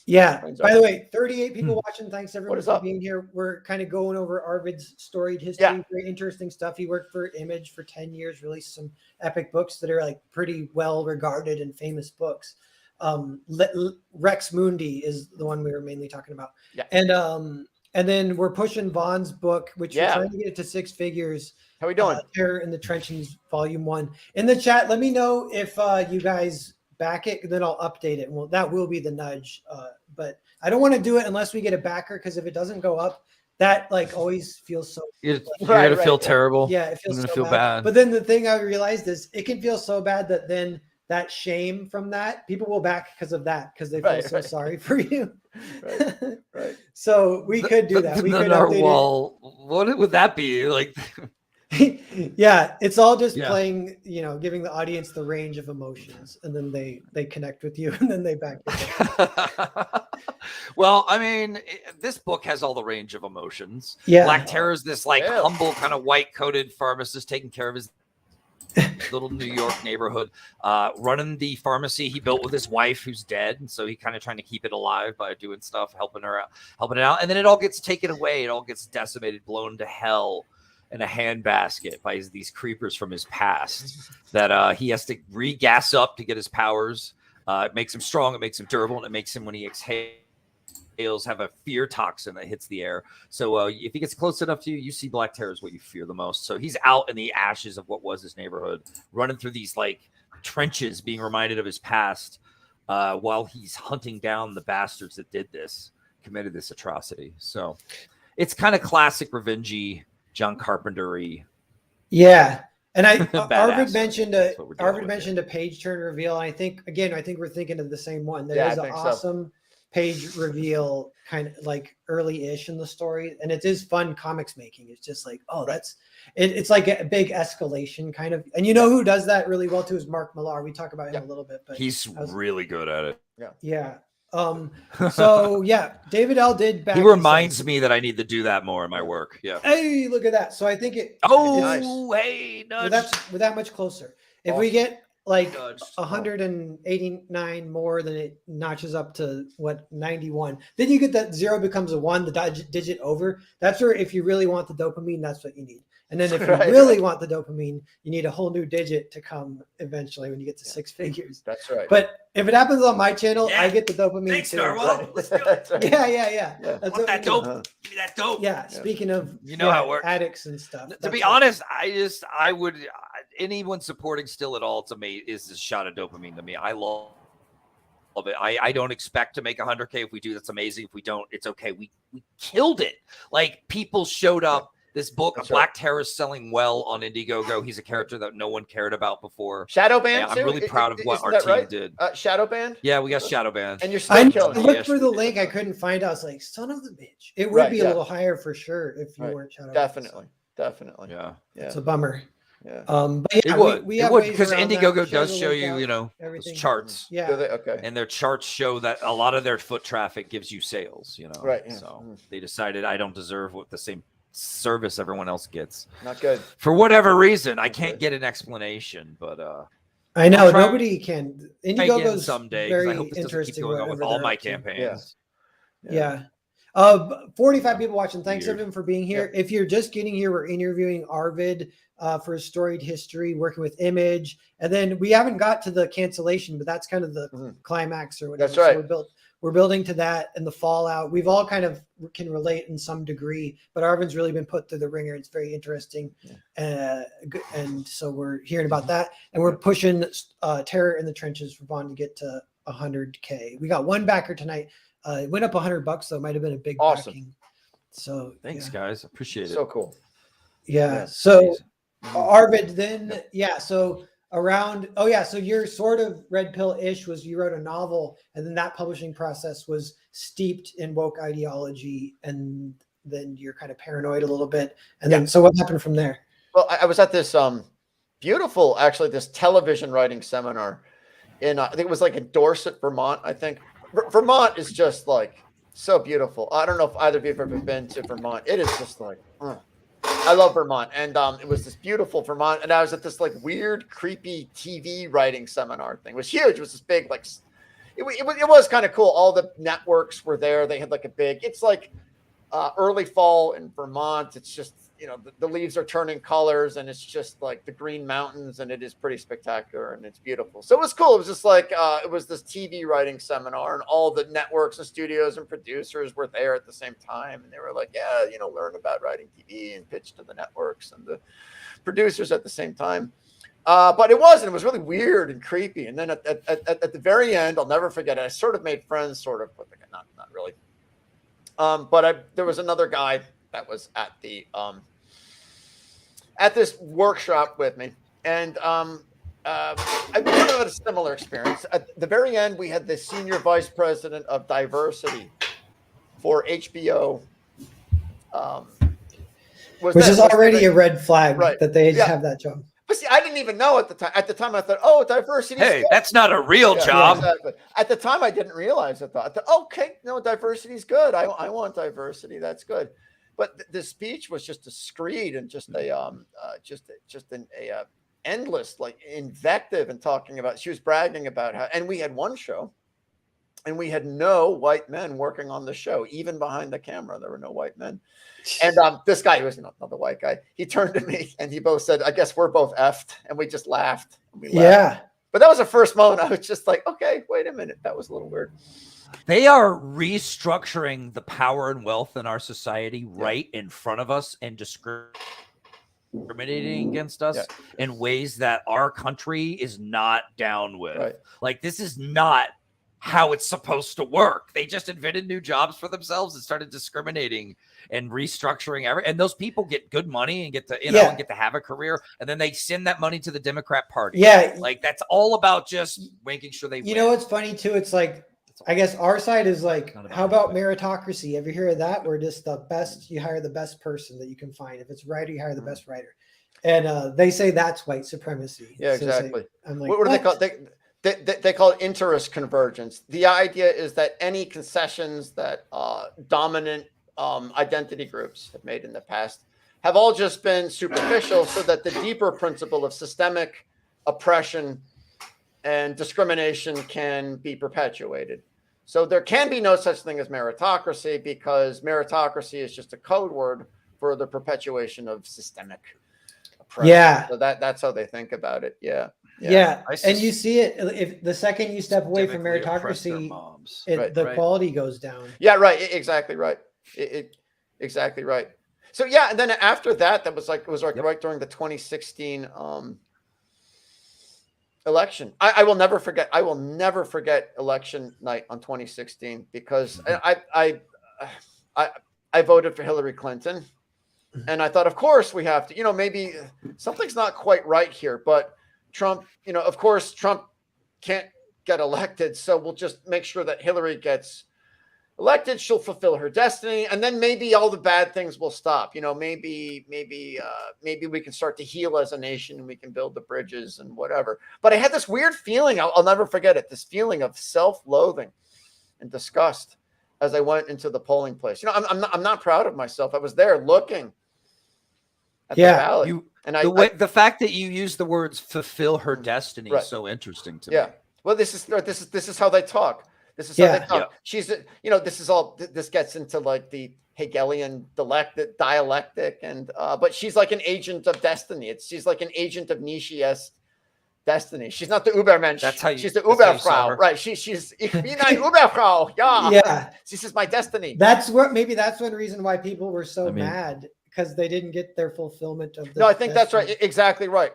Yeah. By the way, 38 people watching. Thanks everyone for being here. We're kind of going over Arvid's storied history. Yeah. Very interesting stuff. He worked for Image for 10 years, released some epic books that are like pretty well regarded and famous books. Rex Mundi is the one we were mainly talking about. Yeah. And then we're pushing Vaughn's book, which we're trying to get it to 6 figures. How we doing? Terror in the Trenches, Volume 1. In the chat, let me know if you guys back it, then I'll update it. Well, that will be the nudge. But I don't want to do it unless we get a backer, because if it doesn't go up, that like always feels so. You're gonna feel terrible. Yeah, it feels so feel bad. But then the thing I realized is it can feel so bad that then that shame from that people will back because of that, because they feel so sorry for you. Right. So we could do that. We could Narwhal. What would that be like? Yeah, it's all just playing, giving the audience the range of emotions, and then they connect with you, and then they back you. Well, I mean, this book has all the range of emotions. Yeah. Black Terror is this like humble kind of white-coated pharmacist taking care of his little New York neighborhood, running the pharmacy he built with his wife who's dead, and so he kind of trying to keep it alive by doing stuff, helping it out, and then it all gets taken away. It all gets decimated, blown to hell in a handbasket by these creepers from his past that he has to re-gas up to get his powers. It makes him strong, it makes him durable, and it makes him, when he exhales, have a fear toxin that hits the air. So if he gets close enough to you, you see Black Terror is what you fear the most. So he's out in the ashes of what was his neighborhood, running through these like trenches, being reminded of his past, while he's hunting down the bastards that committed this atrocity. So it's kind of classic revengey, John Carpenter-y. Yeah. And Arvid mentioned a page turn reveal. I think we're thinking of the same one. There is an awesome page reveal, kind of like early-ish in the story, and it is fun comics making. It's just like, it's like a big escalation kind of. And who does that really well too is Mark Millar. We talk about him a little bit, but he's really good at it. Yeah. So David L did back. He reminds me that I need to do that more in my work. Yeah. Hey, look at that. So I think hey, nudge. We're that much closer. If we get like 189 more, then it notches up to 91. Then you get that 0 becomes a 1, the digit over. That's where, if you really want the dopamine, that's what you need. And then if you Right, really right. want the dopamine, you need a whole new digit to come eventually when you get to 6 figures. That's right. But if it happens on my channel, Yeah. I get the dopamine Thanks, too. Narwhal. Right. Let's go. That's right. Yeah. Yeah. That's Want that we dope? do. Give me that dope. Yeah. Speaking of, You know how it works. addicts and stuff. To be honest, I would anyone supporting still at all. It's amazing. Is a shot of dopamine to me. I love it. I don't expect to make 100K. If we do, that's amazing. If we don't, it's okay. We killed it. Like people showed up. This book, That's Black Terror, is selling well on Indiegogo. He's a character that no one cared about before. Shadow Band. I'm really proud of what Isn't our that team right? did. Shadow Band. Yeah, we got Shadow Band. And you're I still killing. looked Yes, for the we did. link. I couldn't find it. I was like, son of the bitch. It would Right, be yeah. a little higher for sure if you Right. weren't Shadow. Definitely. Yeah, It's a bummer. Yeah. But yeah, it would. we It have would ways because around that. Indiegogo Share does the show link you, out, you know, everything. those charts. Yeah. Do they? Okay. And their charts show that a lot of their foot traffic gives you sales, you know. Right, yeah. So they decided I don't deserve what the same service everyone else gets. Not good. For whatever reason, I Not can't good. get an explanation, but I know I'll try nobody can. again Indiegogo's someday because very I hope this doesn't keep interesting. going on with whatever all they're my up to. campaigns. Yeah. 45 people watching. Thanks Weird. everyone for being here. If you're just getting here, we're interviewing Arvid for his storied history, working with Image, and then we haven't got to the cancellation, but that's kind of the climax or whatever. That's right. So we're building to that and the fallout. We've all kind of can relate in some degree, but Arvid's really been put through the ringer. It's very interesting, and so we're hearing about that, and we're pushing Terror in the Trenches for Vaughn to get to 100K. We got one backer tonight. It went up $100 though. Might have been a big Awesome. backing. So Thanks, guys. Appreciate it. So cool. yeah. So Amazing. Arvid, then so around so your sort of red pill-ish was you wrote a novel, and then that publishing process was steeped in woke ideology, and then you're kind of paranoid a little bit. And then so what happened from there? Well, I was at this beautiful, actually, this television writing seminar in I think it was like in Dorset, Vermont. I think Vermont is just like so beautiful. I don't know if either of you have ever been to Vermont. It is just like I love Vermont, and it was this beautiful Vermont. And I was at this like weird, creepy TV writing seminar thing. It was huge. It was this big like it was kind of cool. All the networks were there. They had like a big. It's like early fall in Vermont. It's just, you know, the leaves are turning colors, and it's just like the Green Mountains, and it is pretty spectacular, and it's beautiful. So it was cool. It was just like it was this TV writing seminar, and all the networks and studios and producers were there at the same time, and they were like, yeah, you know, learn about writing TV and pitch to the networks and the producers at the same time. But it was really weird and creepy. And then at the very end, I'll never forget it. I sort of made friends, sort of, but not really. But there was another guy that was at the at this workshop with me, and I kind of had a similar experience. At the very end, we had the senior vice president of diversity for HBO. Which is already a red flag, right, that they have that job. But see, I didn't even know at the time. At the time, I thought, "Oh, diversity." Hey, that's not a real job. Exactly. At the time, I didn't realize it. I thought, okay, no, diversity is good. I want diversity. That's good. But the speech was just a screed and just an endless like invective and talking about. She was bragging about how, and we had one show, and we had no white men working on the show, even behind the camera. There were no white men. And this guy, who was another white guy, he turned to me and he both said, I guess we're both effed. And we just laughed. Yeah. But that was the first moment I was just like, okay, wait a minute. That was a little weird. They are restructuring the power and wealth in our society right in front of us and discriminating against us in ways that our country is not down with. Right. Like, this is not how it's supposed to work. They just invented new jobs for themselves and started discriminating and restructuring and those people get good money and get to, and get to have a career, and then they send that money to the Democrat Party. Yeah. Like, that's all about just making sure they win. You know what's funny too? It's like, I guess our side is like, how about meritocracy? Ever hear of that? Where just the best, you hire the best person that you can find. If it's writer, you hire the best writer. And they say that's white supremacy. Yeah, exactly. I'm like, what do they call it? They call it interest convergence. The idea is that any concessions that dominant identity groups have made in the past have all just been superficial, so that the deeper principle of systemic oppression and discrimination can be perpetuated. So there can be no such thing as meritocracy, because meritocracy is just a code word for the perpetuation of systemic oppression. Yeah. So that's how they think about it. Yeah. Yeah. And you see it if the second you step away from Systemically oppress their meritocracy, moms. the quality goes down. Yeah, right. Exactly right. Exactly right. So yeah, and then after that, it was like right during the 2016 election. I will never forget. I will never forget election night on 2016 because I voted for Hillary Clinton, and I thought, of course, we have to. Maybe something's not quite right here, but Trump. Of course, Trump can't get elected, so we'll just make sure that Hillary gets elected. She'll fulfill her destiny, and then maybe all the bad things will stop. Maybe we can start to heal as a nation, and we can build the bridges and whatever. But I had this weird feeling. I'll never forget it. This feeling of self-loathing and disgust as I went into the polling place. I'm not proud of myself. I was there looking at the ballot, the fact that you use the words "fulfill her destiny" is so interesting to me. Well, this is how they talk. This is how they talk. She's, this gets into like the Hegelian dialectic, and but she's like an agent of destiny. She's like an agent of Nietzsche's destestiny. She's not the Ubermensch. She's the Uberfrau, right? She's ich bin ein Uberfrau. Yeah. This is my destiny. That's one reason why people were so mad, because they didn't get their fulfillment of the No, I think that's right. Exactly right.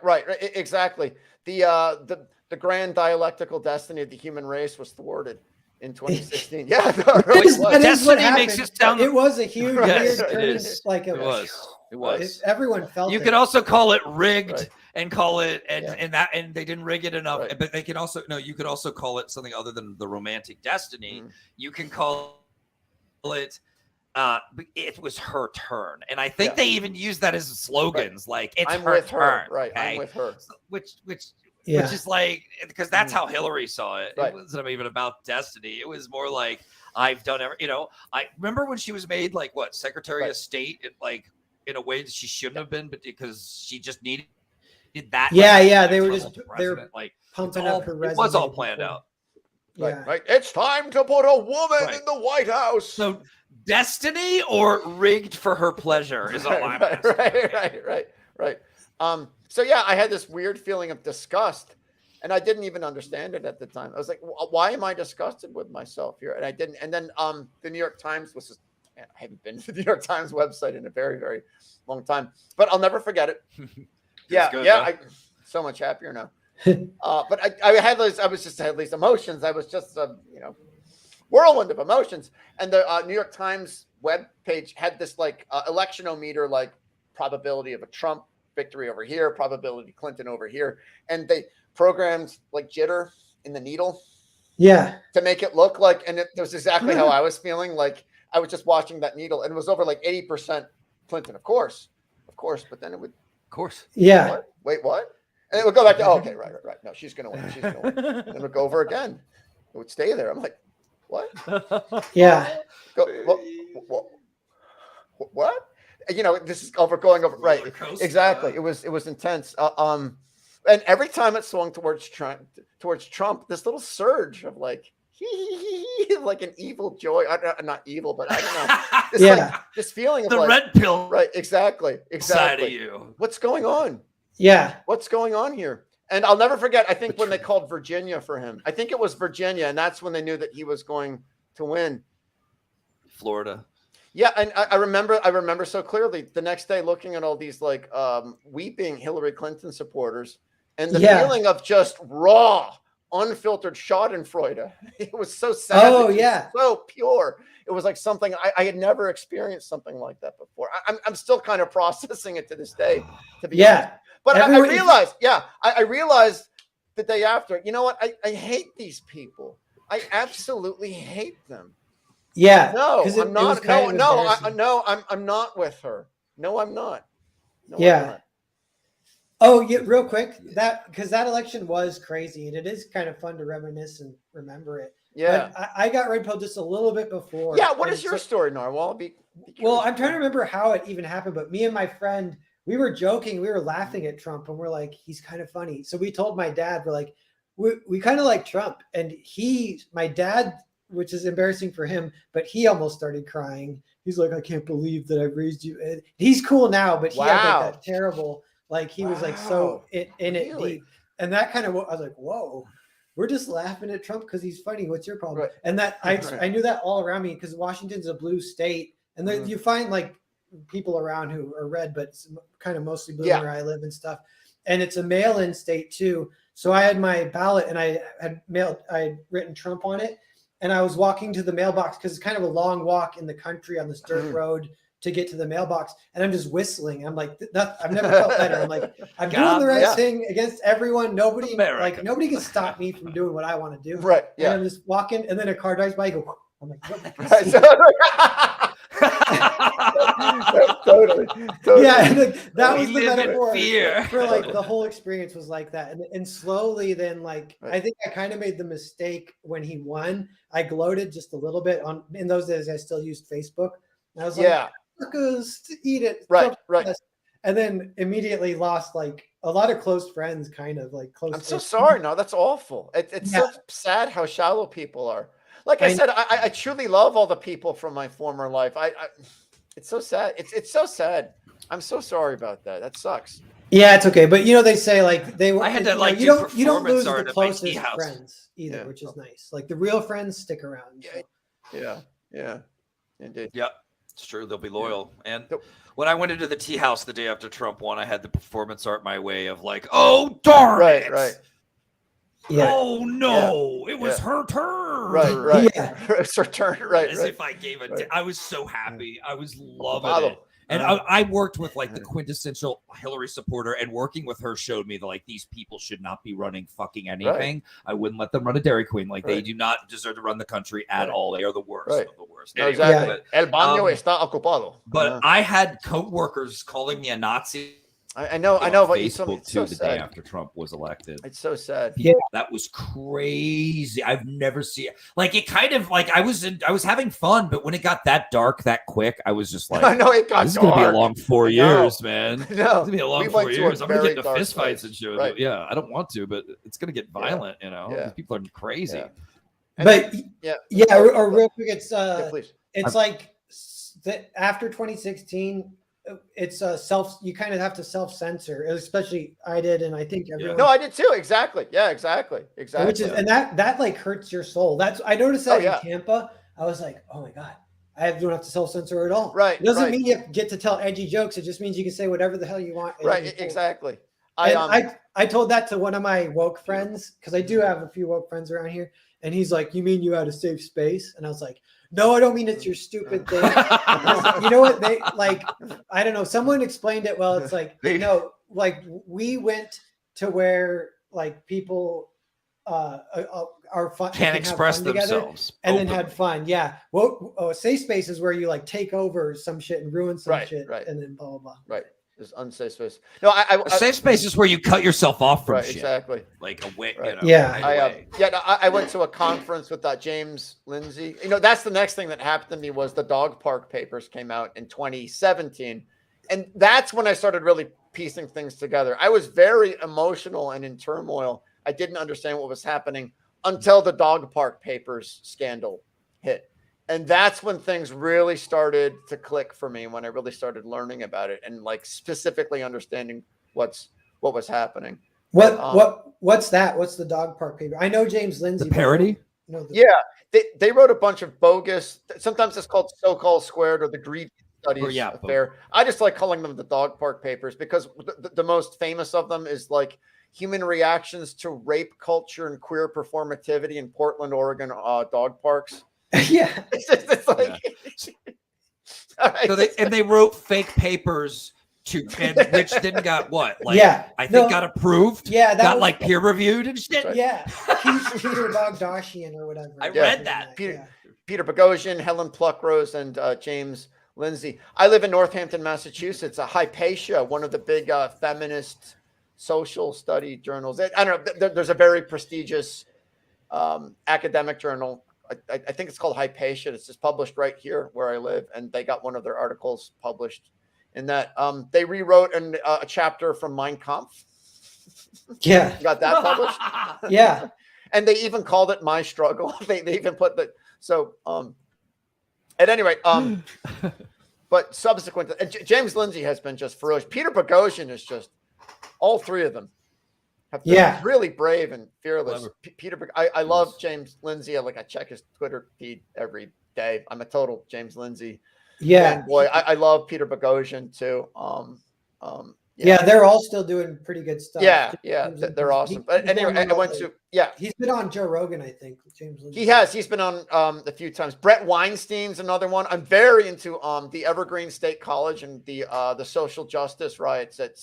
Exactly. The grand dialectical destiny of the human race was thwarted in 2016. Yeah, destiny makes it sound. It was a huge weird turn. Like it was. Everyone felt. You could also call it rigged and call it and they didn't rig it enough. But they can also you could also call it something other than the romantic destiny. You can call it. It was her turn, and I think they even use that as slogans, like it's her turn. Right, I'm with her. Which is like, because that's how Hillary saw it. It wasn't even about destiny. It was more like, I've done I remember when she was made like Secretary of State, in a way that she shouldn't have been, but because she just needed that. They were like pumping up her resume. It was all planned out. Right. It's time to put a woman in the White House. So destiny or rigged for her pleasure is all I'm asking. Right. So yeah, I had this weird feeling of disgust, and I didn't even understand it at the time. I was like, why am I disgusted with myself here? And I didn't. And then the New York Times I haven't been to the New York Times website in a very, very long time, but I'll never forget it. I'm so much happier now. But I had these emotions. I was just whirlwind of emotions. And the New York Times web page had this electionometer, like probability of a Trump victory over here, probability Clinton over here, and they programmed like jitter in the needle, to make it look like, and it was exactly how I was feeling. Like I was just watching that needle, and it was over like 80% Clinton, of course, but then it would, of course, wait, what? And it would go back to okay, right. No, she's gonna win. And then it would go over again. It would stay there. I'm like, what? What? This is going over. Right. Exactly. It was intense. And every time it swung towards Trump, this little surge of like an evil joy. Not evil, but I don't know. This feeling of the red pill. Right. Exactly. Inside of you. What's going on? Yeah. What's going on here? And I'll never forget, I think when they called Virginia for him, I think it was Virginia, and that's when they knew that he was going to win. Florida. Yeah, and I remember so clearly the next day looking at all these weeping Hillary Clinton supporters, and the feeling of just raw, unfiltered Schadenfreude. It was so sad. So pure. It was like something I had never experienced something like that before. I'm still kind of processing it to this day, to be honest. But I realized the day after, you know what? I hate these people. I absolutely hate them. Yeah. No, I'm not. I'm not with her. No, I'm not. No, yeah. I'm not. Oh, yeah. Real quick, because that election was crazy, and it is kind of fun to reminisce and remember it. Yeah. But I got red pilled just a little bit before. Yeah. What is your story, Narwhal? Well, I'm trying to remember how it even happened, but me and my friend, we were joking, we were laughing at Trump, and we're like, he's kind of funny. So we told my dad, we're like, we kind of like Trump, and my dad which is embarrassing for him. But he almost started crying. He's like, I can't believe that I raised you. And he's cool now, but he had like that terrible, like he was like so in it deep. And that kind of, I was like, whoa, we're just laughing at Trump because he's funny. What's your problem? Right. And that I knew that all around me because Washington's a blue state. And then you find like people around who are red, but it's kind of mostly blue where I live and stuff. And it's a mail-in state too. So I had my ballot and I had written Trump on it. And I was walking to the mailbox because it's kind of a long walk in the country on this dirt road to get to the mailbox. And I'm just whistling. I'm like, I've never felt better. I'm like, I'm doing the right thing against everyone. Nobody can stop me from doing what I want to do. Right. Yeah. And I'm just walking and then a car drives by. I go, I'm like, what? Totally. Yeah, and like, that was the metaphor for like the whole experience was like that, and slowly then like I think I kind of made the mistake when he won. I gloated just a little bit on in those days. I still used Facebook. And I was like, "Suckers, eat it." Right. And then immediately lost like a lot of close friends, kind of like close. I'm so sorry. No, that's awful. It's so sad how shallow people are. Like I said, I truly love all the people from my former life. It's so sad. It's so sad. I'm so sorry about that. That sucks. Yeah, it's okay. But they say like I had to like you don't lose the closest friends either, which is nice. Like the real friends stick around. So. Yeah. Indeed. Yeah, it's true. They'll be loyal. And when I went into the tea house the day after Trump won, I had the performance art my way of like, oh darn it. Right. Yeah. Oh no, it was her turn. Right. Yeah. It's her turn. Right. As if I gave I was so happy. I was loving it. And I worked with like the quintessential Hillary supporter, and working with her showed me that like these people should not be running fucking anything. Right. I wouldn't let them run a Dairy Queen. Like they do not deserve to run the country at all. They are the worst of the worst. No, exactly. El baño está ocupado. But I had co-workers calling me a Nazi. I know, but Facebook too. The day after Trump was elected, it's so sad. Yeah, that was crazy. I've never seen like it. Kind of like I was having fun, but when it got that dark that quick, I was just like, I know it got. This is gonna be a long 4 years, man. No, it's gonna be a long 4 years. I'm gonna get into fist fights and shit. Right. Yeah, I don't want to, but it's gonna get violent. These people are crazy. But or real quick, it's it's like after 2016. It's you kind of have to self-censor, especially I did, and I think everyone. No, I did too. Exactly. Yeah, exactly. Which is, and that like hurts your soul. I noticed that in Tampa. I was like, oh my god, don't have to self-censor at all. Right. It doesn't mean you get to tell edgy jokes. It just means you can say whatever the hell you want. Right. Exactly. I told that to one of my woke friends because I do have a few woke friends around here, and he's like, "You mean you had a safe space?" And I was like, no, I don't mean it's your stupid thing. You know what? They like, I don't know. Someone explained it well. It's like, like we went to where like people are fun, can't express themselves and then had fun. Yeah. Well, a safe space is where you like take over some shit and ruin some shit and then blah, blah, blah. Right. There's unsafe space. No, a safe space is where you cut yourself off from shit. Exactly. Like away. I went to a conference with James Lindsay. That's the next thing that happened to me was the dog park papers came out in 2017. And that's when I started really piecing things together. I was very emotional and in turmoil. I didn't understand what was happening until the dog park papers scandal hit. And that's when things really started to click for me, when I really started learning about it and like specifically understanding what was happening. What's that? What's the dog park paper? I know James Lindsay. The parody? They wrote a bunch of bogus, sometimes it's called so-called squared or the greed studies affair. I just like calling them the dog park papers because the most famous of them is like human reactions to rape culture and queer performativity in Portland, Oregon dog parks. Yeah. It's like, so they wrote fake papers which didn't got what? Like, I think got approved. Yeah. Got like peer reviewed and shit. Right. Yeah. Peter Bogdashian or whatever. I read that. Peter Boghossian, Helen Pluckrose, and James Lindsay. I live in Northampton, Massachusetts. Hypatia, one of the big feminist social study journals. I don't know. There's a very prestigious academic journal. I think it's called Hypatia. It's just published right here where I live, and they got one of their articles published in that. They rewrote a chapter from Mein Kampf. Yeah, got that published. Yeah, and they even called it My Struggle. They even put the So, at any rate, but subsequent to, and James Lindsay has been just ferocious. Peter Boghossian is just, all three of them have been really brave and fearless. I love James Lindsay. I check his Twitter feed every day. I'm a total James Lindsay boy. I love Peter Boghossian too. Yeah, they're all still doing pretty good stuff. Yeah, they're awesome. But anyway, I went to he's been on Joe Rogan, I think. James Lindsay. He has. He's been on a few times. Brett Weinstein's another one. I'm very into the Evergreen State College and the social justice riots at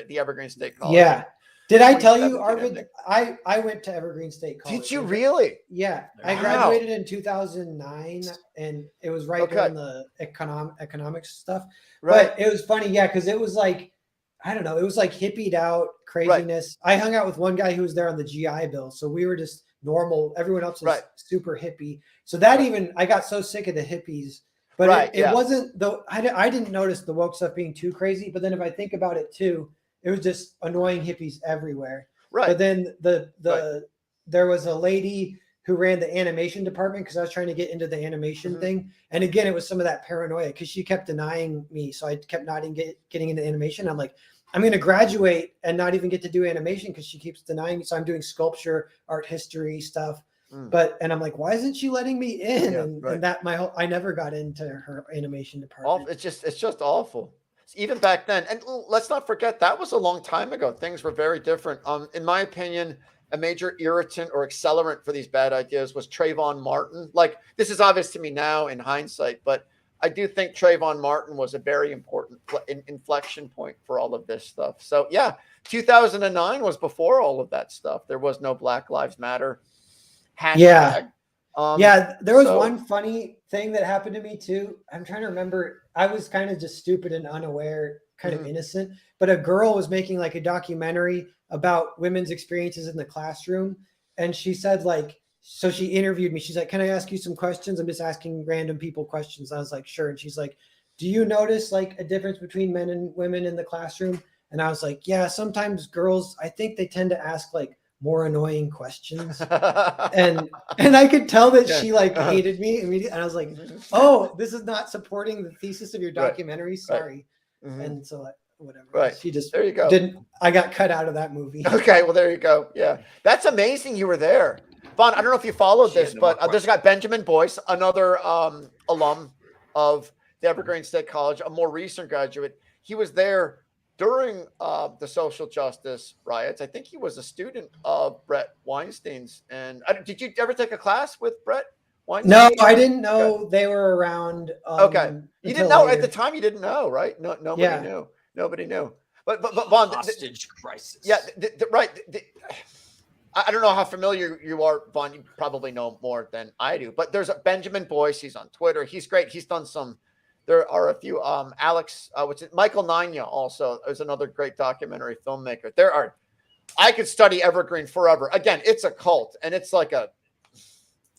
the Evergreen State College. Yeah. Did I tell you, Arvid? I went to Evergreen State College. Did you really? Yeah, I graduated in 2009, and it was right during the economics stuff. Right. But it was funny, because it was like, I don't know, it was like hippied out craziness. Right. I hung out with one guy who was there on the GI Bill, so we were just normal. Everyone else was super hippie. So that I got so sick of the hippies. But it wasn't though. I didn't notice the woke stuff being too crazy. But then if I think about it too, it was just annoying hippies everywhere. Right. But then there was a lady who ran the animation department because I was trying to get into the animation thing. And again, it was some of that paranoia because she kept denying me. So I kept not getting into animation. I'm like, I'm going to graduate and not even get to do animation because she keeps denying me. So I'm doing sculpture, art history stuff. And I'm like, why isn't she letting me in? And that I never got into her animation department. It's just awful. Even back then, and let's not forget that was a long time ago. Things were very different. In my opinion, a major irritant or accelerant for these bad ideas was Trayvon Martin. This is obvious to me now in hindsight, but I do think Trayvon Martin was a very important inflection point for all of this stuff. So 2009 was before all of that stuff. There was no Black Lives Matter hashtag. There was one funny thing that happened to me too. I'm trying to remember. I was kind of just stupid and unaware, kind of innocent, but a girl was making like a documentary about women's experiences in the classroom. And she said so she interviewed me. She's like, can I ask you some questions? I'm just asking random people questions. I was like, sure. And she's like, do you notice a difference between men and women in the classroom? And I was like, yeah, sometimes girls, I think they tend to ask more annoying questions. and I could tell that she hated me immediately. And I was like, oh, this is not supporting the thesis of your documentary. Sorry. And so whatever. She just there you go. I got cut out of that movie. Okay, well there you go. Yeah. That's amazing you were there. Vaughn, I don't know if you followed this, but there's a guy, Benjamin Boyce, another alum of the Evergreen State College, a more recent graduate. He was there during the social justice riots. I think he was a student of Brett Weinstein's. And did you ever take a class with Brett Weinstein? No, I didn't know they were around. You didn't know at the time. You didn't know, right? No, nobody knew. Nobody knew. But Vaughn, hostage crisis. Yeah, right. I don't know how familiar you are, Vaughn. You probably know more than I do. But there's a Benjamin Boyce. He's on Twitter. He's great. He's done some. There are a few. Alex, Michael Nania also is another great documentary filmmaker. I could study Evergreen forever. Again, it's a cult, and it's like a.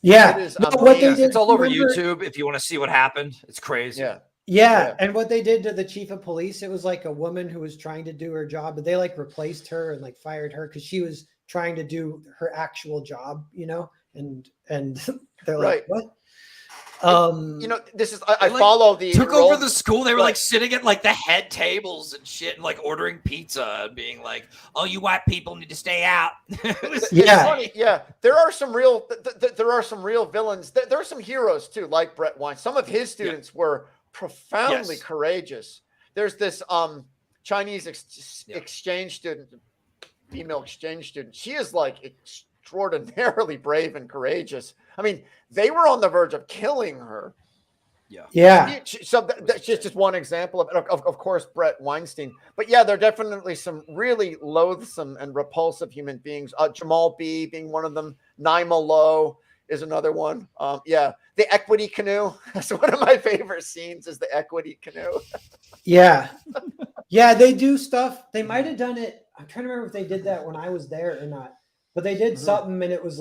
Yeah, it is it's all over YouTube. If you want to see what happened, it's crazy. Yeah, and what they did to the chief of police, it was like a woman who was trying to do her job, but they replaced her and fired her because she was trying to do her actual job, and they're like, what? This is I follow the took over the school. They were sitting at the head tables and shit and ordering pizza and being like, "Oh, you white people need to stay out." It's funny. Yeah, there are some real villains. There are some heroes too, like Brett Weinstein. Some of his students were profoundly courageous. There's this Chinese exchange student, female exchange student. She is extraordinarily brave and courageous. I mean, they were on the verge of killing her. Yeah. So that's just one example of course, Brett Weinstein. But yeah, there are definitely some really loathsome and repulsive human beings. Jamal B being one of them. Naima Lowe is another one. The equity canoe. That's one of my favorite scenes is the equity canoe. Yeah, they do stuff. They might have done it. I'm trying to remember if they did that when I was there or not. But they did something, and it was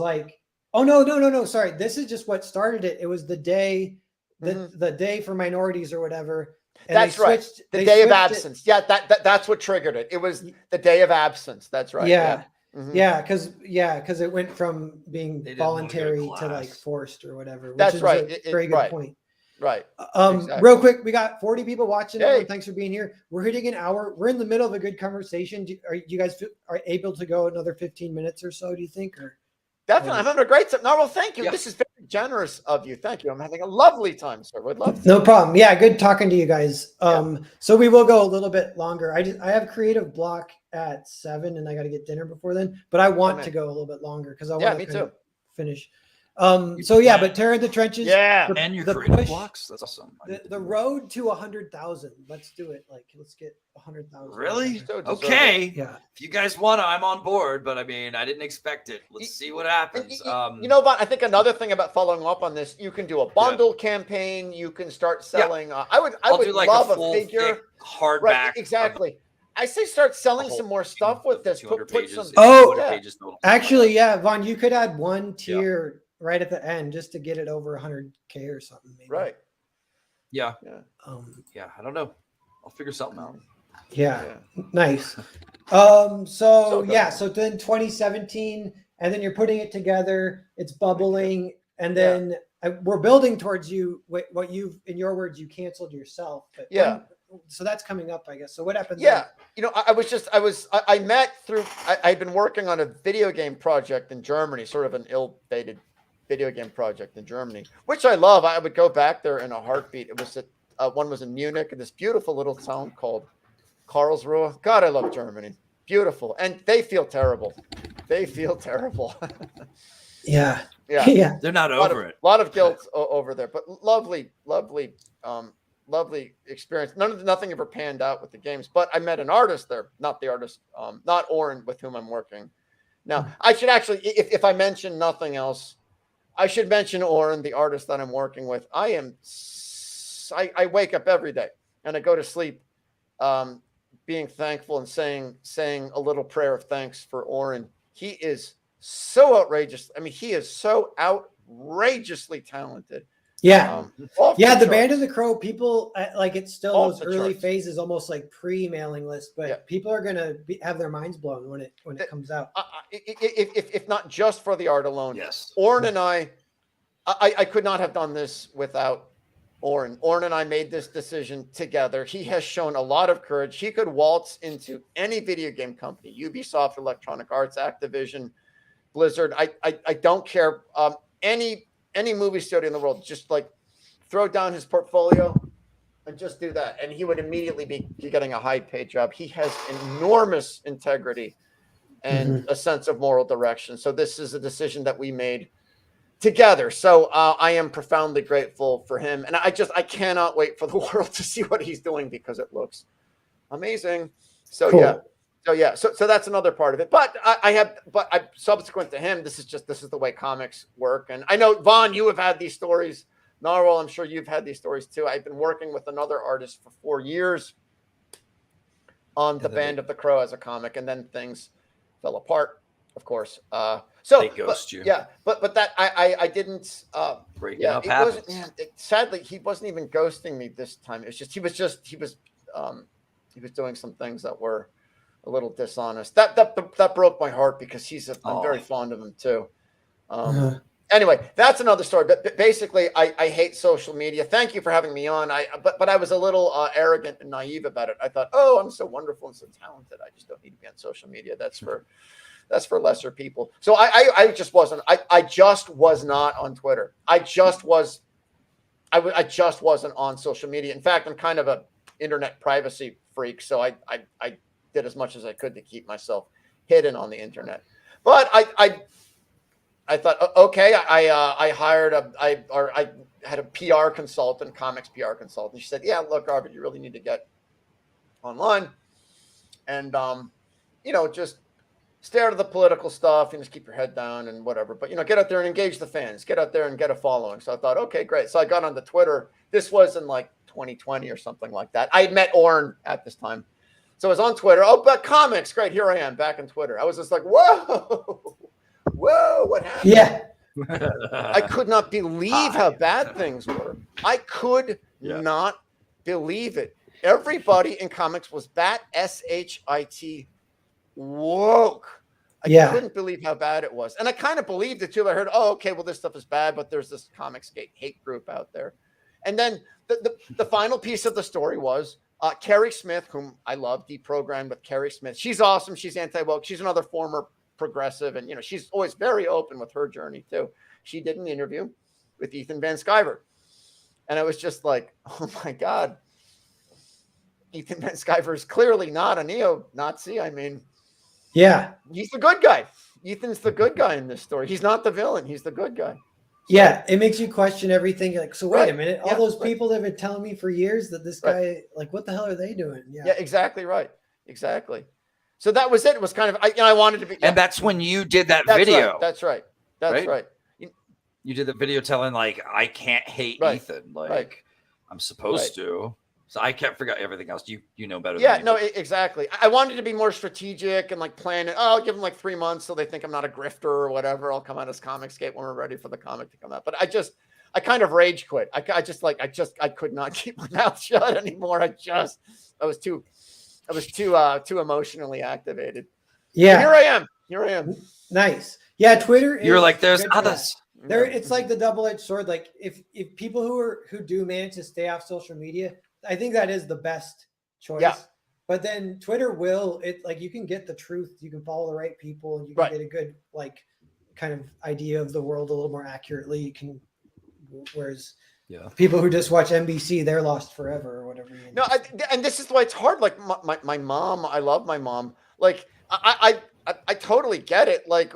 oh no. Sorry, this is just what started it. It was the day, the day for minorities or whatever. And that's right. The day of absence. Yeah, that's what triggered it. It was the day of absence. That's right. Yeah. Yeah, because it went from being They didn't wanna go to voluntary to like class. forced or whatever. Which That's is right. A very good point. Right. Real quick, we got 40 people watching. Hey. Everyone, thanks for being here. We're hitting an hour. We're in the middle of a good conversation. Are you guys are able to go another 15 minutes or so? Do you think? Or Definitely. I'm having a great time. Narwhal, thank you. Yeah. This is very generous of you. Thank you. I'm having a lovely time, sir. Would love to. no problem. Yeah, good talking to you guys. So we will go a little bit longer. I have creative block at 7, and I got to get dinner before then. But I want to go a little bit longer because I want me to too. Finish. So yeah, but Terror in the Trenches. Yeah. And your the creative push, blocks. That's awesome. The road to 100,000. Let's do it. Like, let's get 100,000. Really? So Okay. Yeah. If you guys want to, I'm on board. But I mean, I didn't expect it. Let's see what happens. You know, Vaughn, I think another thing about following up on this, you can do a bundle campaign. You can start selling. I would do like love a full figure. thick hardback. Right, exactly. I say start selling some more stuff with this. 200 Put pages. some. Oh, 200 pages total. Actually, yeah, Vaughn, you could add one tier right at the end just to get it over 100K or something. Maybe. Right. Yeah. Yeah. I don't know. I'll figure something out. Yeah. Yeah. Nice. So So good. yeah, so then 2017, and then you're putting it together. It's bubbling, and then we're building towards you. What you've, in your words, you canceled yourself. But so that's coming up, I guess. So what happened? Yeah. You know, I met through, I'd been working on a video game project in Germany, sort of an ill-fated video game project in Germany, which I love. I would go back there in a heartbeat. It was one was in Munich, in this beautiful little town called Karlsruhe. God, I love Germany. Beautiful. And they feel terrible. They feel terrible. Yeah. Yeah. They're not over it. A lot of guilt over there, but lovely experience. Nothing ever panned out with the games, but I met an artist there, not the artist, not Oren, with whom I'm working. Now, I should actually, if I mention nothing else, I should mention Oren, the artist that I'm working with. I wake up every day and I go to sleep being thankful and saying a little prayer of thanks for Oren. He is so outrageous. I mean, he is so outrageously talented. Yeah. The Band of the the Crow, people like it's still Off those the early charts. phases, almost like pre-mailing list, but people are gonna have their minds blown when it comes out. If not just for the art alone. Yes. Oren and I could not have done this without Oren. Oren and I made this decision together. He has shown a lot of courage. He could waltz into any video game company, Ubisoft, Electronic Arts, Activision, Blizzard. I don't care. Any movie studio in the world, just like throw down his portfolio and just do that. And he would immediately be getting a high paid job. He has enormous integrity and a sense of moral direction. So this is a decision that we made together. So I am profoundly grateful for him. And I cannot wait for the world to see what he's doing because it looks amazing. So Cool. So that's another part of it. But I subsequent to him, this is the way comics work. And I know, Vaughn, you have had these stories. Narwhal, I'm sure you've had these stories too. I've been working with another artist for 4 years on the Band of the Crow as a comic, and then things fell apart, of course. So They ghost you. Yeah, but that I didn't. Breaking up happens. Sadly, he wasn't even ghosting me this time. It's just he was doing some things that were a little dishonest. That broke my heart because I'm very fond of him too. Anyway, that's another story. But basically, I hate social media. Thank you for having me on. But I was a little arrogant and naive about it. I thought, oh, I'm so wonderful and so talented. I just don't need to be on social media. That's for lesser people. So I just wasn't. I just was not on Twitter. I just wasn't on social media. In fact, I'm kind of a internet privacy freak. So I did as much as I could to keep myself hidden on the internet. But I thought, okay, I had a PR consultant, comics PR consultant. She said, yeah, look, Arvid, you really need to get online and, just stay out of the political stuff and just keep your head down and whatever. But, get out there and engage the fans, get out there and get a following. So I thought, okay, great. So I got onto Twitter. This was in like 2020 or something like that. I had met Oren at this time. So I was on Twitter. Oh, but comics. Great. Here I am back on Twitter. I was just like, whoa, what happened? Yeah. I could not believe how bad things were. I could not believe it. Everybody in comics was SHIT woke. I couldn't believe how bad it was. And I kind of believed it too. I heard, oh, okay, well, this stuff is bad, but there's this Comicsgate hate group out there. And then the final piece of the story was Carrie Smith, whom I love, Deprogrammed with Carrie Smith. She's awesome. She's anti-woke. She's another former progressive. And, she's always very open with her journey too. She did an interview with Ethan Van Sciver. And I was just like, oh my God. Ethan Van Sciver is clearly not a neo-Nazi. I mean, yeah, he's the good guy. Ethan's the good guy in this story. He's not the villain. He's the good guy. Yeah, it makes you question everything. You're like, so wait a minute, all those right. people that have been telling me for years that this guy, like, what the hell are they doing? Yeah, exactly right. Exactly. So that was it. It was kind of, I wanted to be. And that's when you did that video. Right. That's right. That's right. You did the video telling, like, I can't hate Ethan. Like, I'm supposed to. So I can't figure out everything else. You know better than me. No, exactly. I wanted to be more strategic and like plan it. Oh, I'll give them like 3 months so they think I'm not a grifter or whatever. I'll come out as Comicsgate when we're ready for the comic to come out. But I kind of rage quit. I could not keep my mouth shut anymore. I was too emotionally activated. Yeah. And here I am. Nice. Yeah. Twitter. You're like, there's others. It's like the double-edged sword. Like if people who do manage to stay off social media, I think that is the best choice. Yeah. But then Twitter you can get the truth. You can follow the right people and you can get a good, like, kind of idea of the world a little more accurately. You can, whereas people who just watch NBC, they're lost forever or whatever. No, and this is why it's hard. Like my mom, I love my mom. Like I totally get it. Like,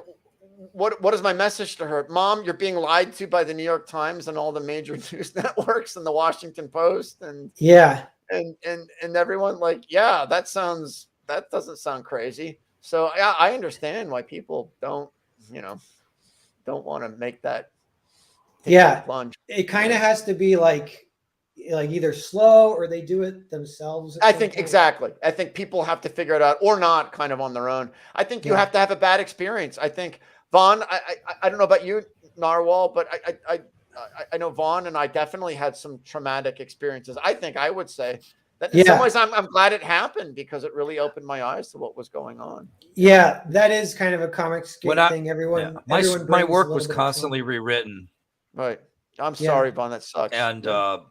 what is my message to her? Mom, you're being lied to by the New York Times and all the major news networks and the Washington Post and and everyone. Like, that doesn't sound crazy. So I understand why people don't want to make that plunge. It kind of has to be like either slow or they do it themselves. I think exactly. I think people have to figure it out or not kind of on their own. I think you have to have a bad experience. I think Vaughn, I don't know about you, Narwhal, but I know Vaughn and I definitely had some traumatic experiences. I think I would say that in some ways I'm glad it happened because it really opened my eyes to what was going on. Yeah, that is kind of a Comicsgate thing. Everyone my work was constantly rewritten. Right. I'm sorry, Vaughn. That sucks. And oh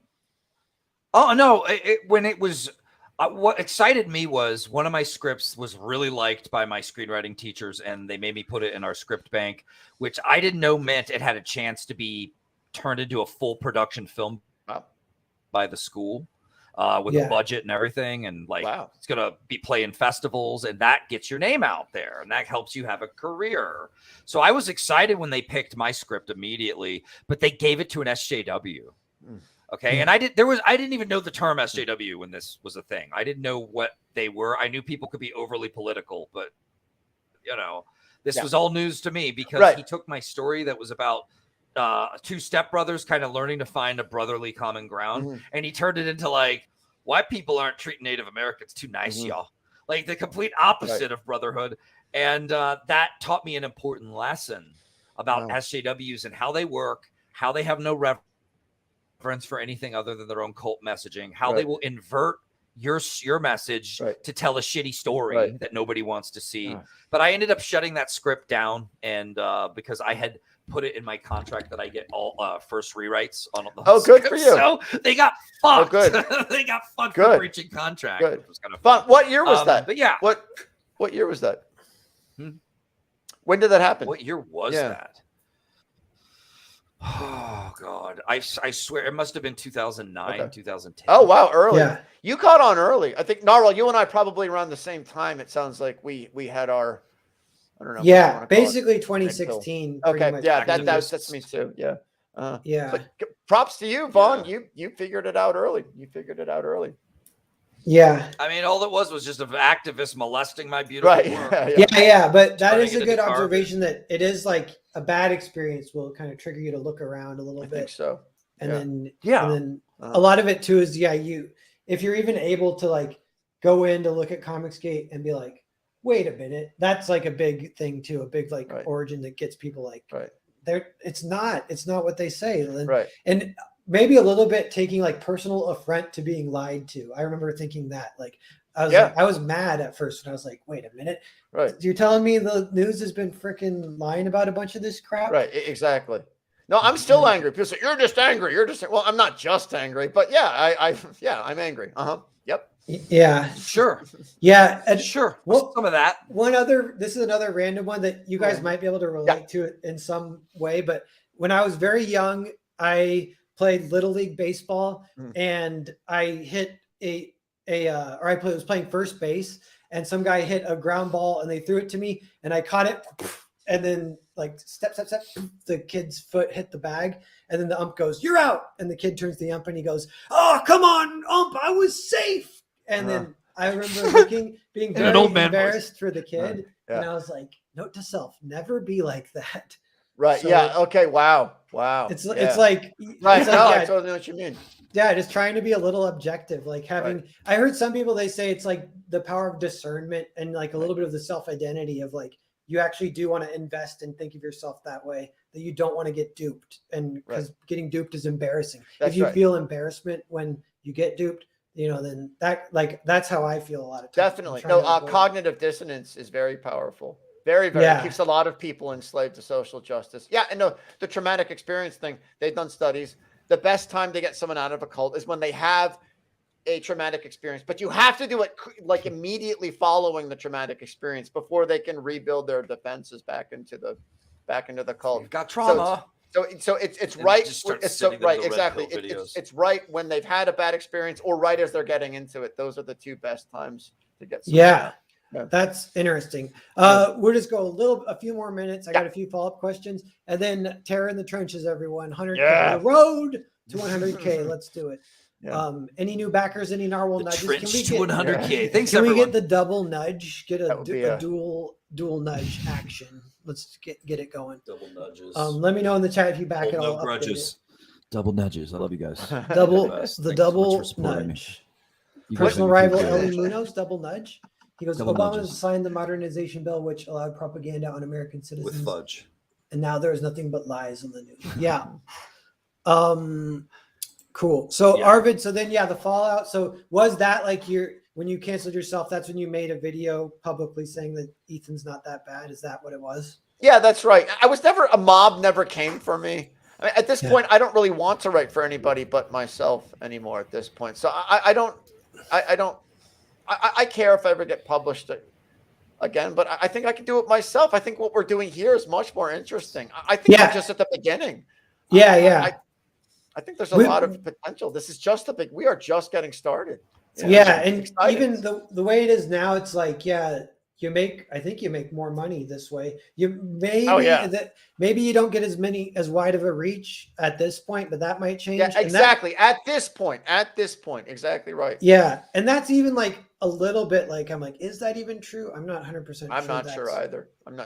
no, when it was. What excited me was one of my scripts was really liked by my screenwriting teachers, and they made me put it in our script bank, which I didn't know meant it had a chance to be turned into a full production film by the school with a budget and everything. And it's going to be playing festivals, and that gets your name out there, and that helps you have a career. So I was excited when they picked my script immediately, but they gave it to an SJW. Okay. And I didn't even know the term SJW when this was a thing. I didn't know what they were. I knew people could be overly political, but this was all news to me because he took my story that was about two stepbrothers kind of learning to find a brotherly common ground. And he turned it into like, white people aren't treating Native Americans too nice, y'all. Like the complete opposite of brotherhood. And that taught me an important lesson about SJWs and how they work, how they have no reverence for anything other than their own cult messaging, how they will invert your message to tell a shitty story that nobody wants to see. But I ended up shutting that script down, and because I had put it in my contract that I get all first rewrites on the good script. for you. So they got fucked. Good. They got fucked for breaching contract. Good. Which was kind of fun. What year was that? But yeah, what year was that? When did that happen? What year was that? Oh God, I swear it must have been 2009, 2010. Oh wow, early. Yeah. You caught on early. I think Narwhal, you and I probably around the same time. It sounds like we had our, I don't know. Yeah, basically 2016. Okay, yeah, that's me too. Yeah. But props to you, Vaughn. Yeah. You figured it out early. Yeah. I mean, all it was just an activist molesting my beautiful work. Yeah. But that is a good observation that it is like a bad experience will kind of trigger you to look around a little bit. I think so. And then a lot of it too is, if you're even able to like go in to look at Comicsgate and be like, wait a minute, that's like a big thing too, a big like origin that gets people like, it's not what they say. And maybe a little bit taking like personal affront to being lied to. I remember thinking that like, I was mad at first, and I was like, wait a minute. Right. You're telling me the news has been freaking lying about a bunch of this crap? Right. Exactly. No, I'm still angry. People say, you're just angry. You're just, well, I'm not just angry, but yeah, I'm angry. Yep. Yeah. Sure. Yeah. And Sure. Well, some of that. This is another random one that you guys might be able to relate to it in some way. But when I was very young, I played Little League baseball, and I hit was playing first base, and some guy hit a ground ball and they threw it to me, and I caught it, and then like step, the kid's foot hit the bag, and then the ump goes, "You're out," and the kid turns to the ump and he goes, "Oh, come on, ump, I was safe." And then I remember being very embarrassed for the kid, and I was like, note to self: never be like that. Right. So, yeah. Okay. Wow. It's like right. I totally know what you mean. Yeah, just trying to be a little objective, like having. I heard some people, they say it's like the power of discernment and like a little bit of the self-identity of like, you actually do want to invest and think of yourself that way, that you don't want to get duped, and because getting duped is embarrassing. If you feel embarrassment when you get duped, then that's how I feel a lot of times. Definitely. No, cognitive dissonance is very powerful. Very, very. It keeps a lot of people enslaved to social justice. Yeah, and no, the traumatic experience thing, they've done studies. The best time to get someone out of a cult is when they have a traumatic experience, but you have to do it like immediately following the traumatic experience before they can rebuild their defenses back into the cult. You've got trauma. So it's right. It's so right. Exactly. It's right when they've had a bad experience, or right as they're getting into it. Those are the two best times to get. Yeah. That's interesting. We'll just go a few more minutes. I got a few follow-up questions, and then Terror in the Trenches, everyone. 100K, the road to 100K. Let's do it. Yeah. Any new backers? Any narwhal nudges? Can we get 100K? Thanks, everyone. We get the double nudge? Get a dual nudge action. Let's get it going. Double nudges. Let me know in the chat if you back it all. No grudges. Double nudges. I love you guys. Double nudge. Personal rival Eli Munoz. Double nudge. He goes, Obama signed the modernization bill, which allowed propaganda on American citizens. With fudge. And now there's nothing but lies on the news. Yeah. Cool. So Arvid, the fallout. So was that like when you canceled yourself, that's when you made a video publicly saying that Ethan's not that bad? Is that what it was? Yeah, that's right. A mob never came for me. I mean, at this point, I don't really want to write for anybody but myself anymore at this point. So I care if I ever get published again, but I think I can do it myself. I think what we're doing here is much more interesting. I think we're just at the beginning. I think there's a lot of potential. This is we are just getting started. And even the way it is now, it's like, I think you make more money this way. Maybe you don't get as wide of a reach at this point, but that might change. Yeah, exactly. At this point, exactly right. Yeah. And that's even like a little bit like, I'm like, is that even true? I'm not 100% sure. I'm not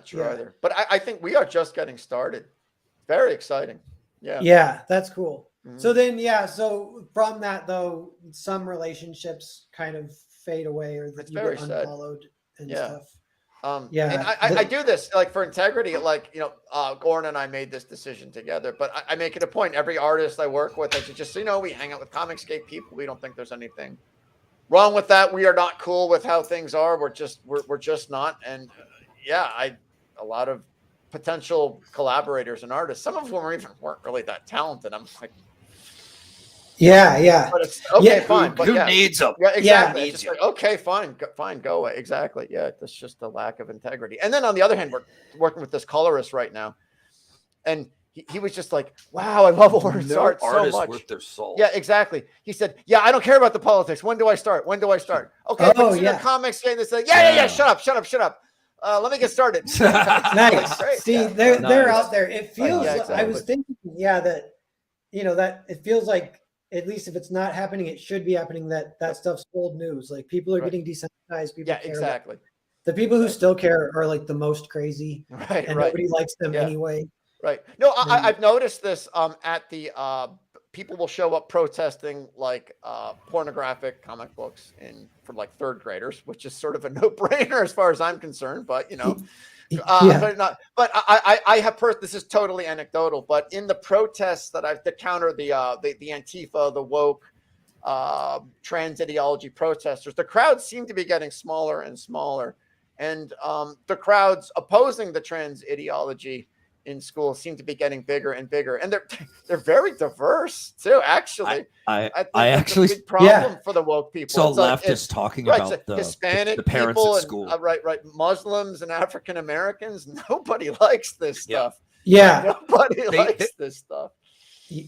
sure either. But I think we are just getting started. Very exciting. Yeah. Yeah, that's cool. Mm-hmm. So then, so from that though, some relationships kind of fade away, or that you get unfollowed and stuff. And I do this like for integrity, like, Gordon and I made this decision together, but I make it a point. Every artist I work with, I should just, we hang out with Comicscape people. We don't think there's anything wrong with that. We are not cool with how things are. We're just not. And a lot of potential collaborators and artists, some of whom weren't really that talented. I'm like, but it's okay, fine. But who needs them? Yeah, exactly. It's just like, okay, fine, go away. Exactly. Yeah, that's just a lack of integrity. And then on the other hand, we're working with this colorist right now, and he was just like, "Wow, I love Oren's art so much." Worth their soul. Yeah, exactly. He said, "Yeah, I don't care about the politics. When do I start? Okay, but your comics saying this. Yeah. Shut up. Let me get started. Nice. Great. See, they're out there. It feels. Exactly. I was thinking, that that it feels like, at least if it's not happening, it should be happening. That stuff's old news. Like, people are getting desensitized. People care. Exactly. The people who still care are like the most crazy, and nobody likes them anyway. Right. No, I've noticed this at the people will show up protesting like pornographic comic books for like third graders, which is sort of a no-brainer as far as I'm concerned. But but I have this is totally anecdotal, but in the protests that I've to counter the Antifa, the woke, trans ideology protesters. The crowds seem to be getting smaller and smaller, and the crowds opposing the trans ideology in school seem to be getting bigger and bigger, and they're very diverse too. Actually, I think actually it's a big problem for the woke people. saw It's like, leftists talking right, about the Hispanic the parents people at school. and right, Muslims and African Americans. Nobody likes this stuff. Yeah. Nobody likes this stuff.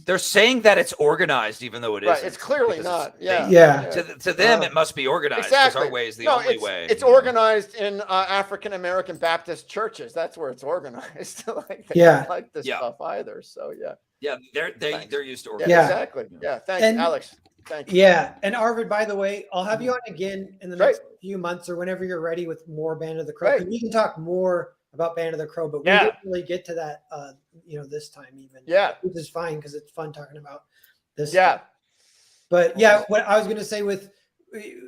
They're saying that it's organized, even though it Right, isn't. it's clearly not. Yeah. Yeah. To them, it must be organized. Exactly. Our way is the only way. It's organized in African American Baptist churches. That's where it's organized. Like, they don't like this stuff either. So yeah, they're used to organizing. Yeah. Exactly. Yeah. Thank you, Alex. Thank you. Yeah. And Arvid, by the way, I'll have you on again in the next few months or whenever you're ready with more Band of the Crow. We can talk more about Band of the Crow, but we didn't really get to that this time even. Yeah. Which is fine because it's fun talking about this. Yeah. But yeah, what I was gonna say with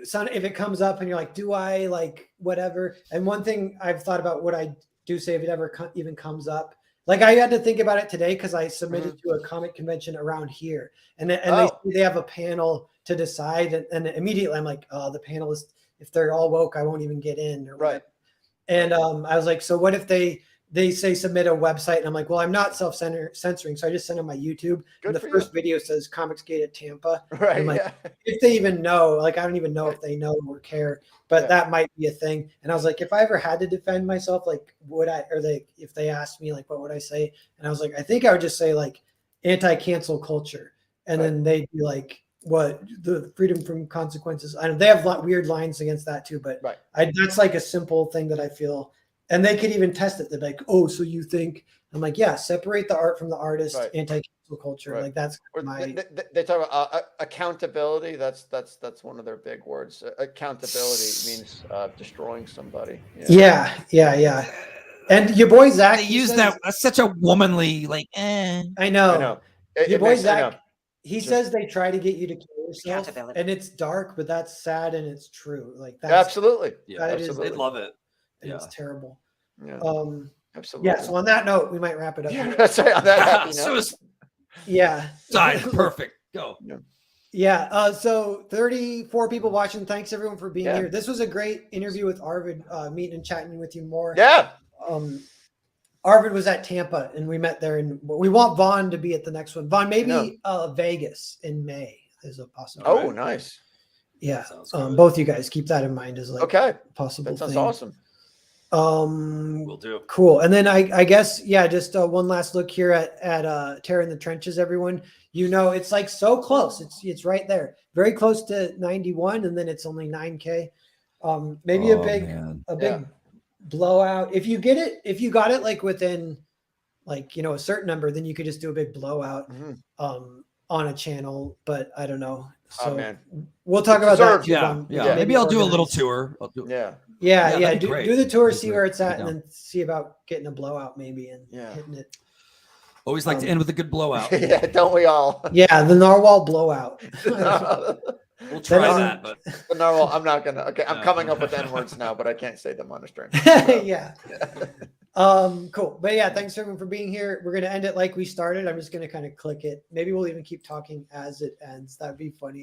son, if it comes up and you're like, do I like whatever? And one thing I've thought about what I do say if it ever even comes up. Like I had to think about it today because I submitted to a comic convention around here, and they have a panel to decide, and immediately I'm like, oh, the panelists, if they're all woke, I won't even get in. Or whatever. And I was like, so what if they say submit a website? And I'm like, well, I'm not self-censoring, so I just sent them my YouTube. And the first video says Comics Gate at Tampa. Right. I'm like, if they even know, like I don't even know if they know or care, but that might be a thing. And I was like, if I ever had to defend myself, like would I? Or if they asked me, like, what would I say? And I was like, I think I would just say like anti-cancel culture, and then they'd be like, what, the freedom from consequences. I know they have weird lines against that too, but that's like a simple thing that I feel, and they could even test it. They're like, oh, so you think? I'm like, yeah, separate the art from the artist. Anti-cancel culture, like that's my. They talk about accountability. That's one of their big words. Accountability means destroying somebody. Yeah. And your boy Zach, they use that. That's such a womanly like. I know. Your boy Zach. He says they try to get you to kill yourself, and it's dark, but that's sad and it's true. Like that's absolutely, absolutely. They'd love it. It's terrible. Yeah, absolutely. Yeah. So on that note, we might wrap it up. That's right. On that happy note. Perfect. Go. Yeah. So 34 people watching. Thanks everyone for being here. This was a great interview with Arvid. Meeting and chatting with you more. Yeah. Arvid was at Tampa and we met there, and we want Vaughn to be at the next one. Vaughn, maybe Vegas in May is a possibility. Oh, nice. Yeah. Both you guys keep that in mind as like possible. That sounds thing. Awesome. Will do. Cool. And then I guess, just one last look here at Terror in the Trenches, everyone. It's like so close. It's right there. Very close to 91, and then it's only 9K. Maybe a big blowout. If you got it like within like a certain number, then you could just do a big blowout on a channel, but I don't know. So we'll talk about that too. Maybe I'll do a little tour. Do the tour, see where it's at, and then see about getting a blowout maybe and hitting it. Always like to end with a good blowout. Yeah, don't we all? Yeah, the Narwhal blowout. We'll try that, but the Narwhal, I'm not gonna. Okay, I'm coming up with N words now, but I can't say them on a stream. Yeah. Cool. But thanks everyone for being here. We're gonna end it like we started. I'm just gonna kind of click it. Maybe we'll even keep talking as it ends. That'd be funny.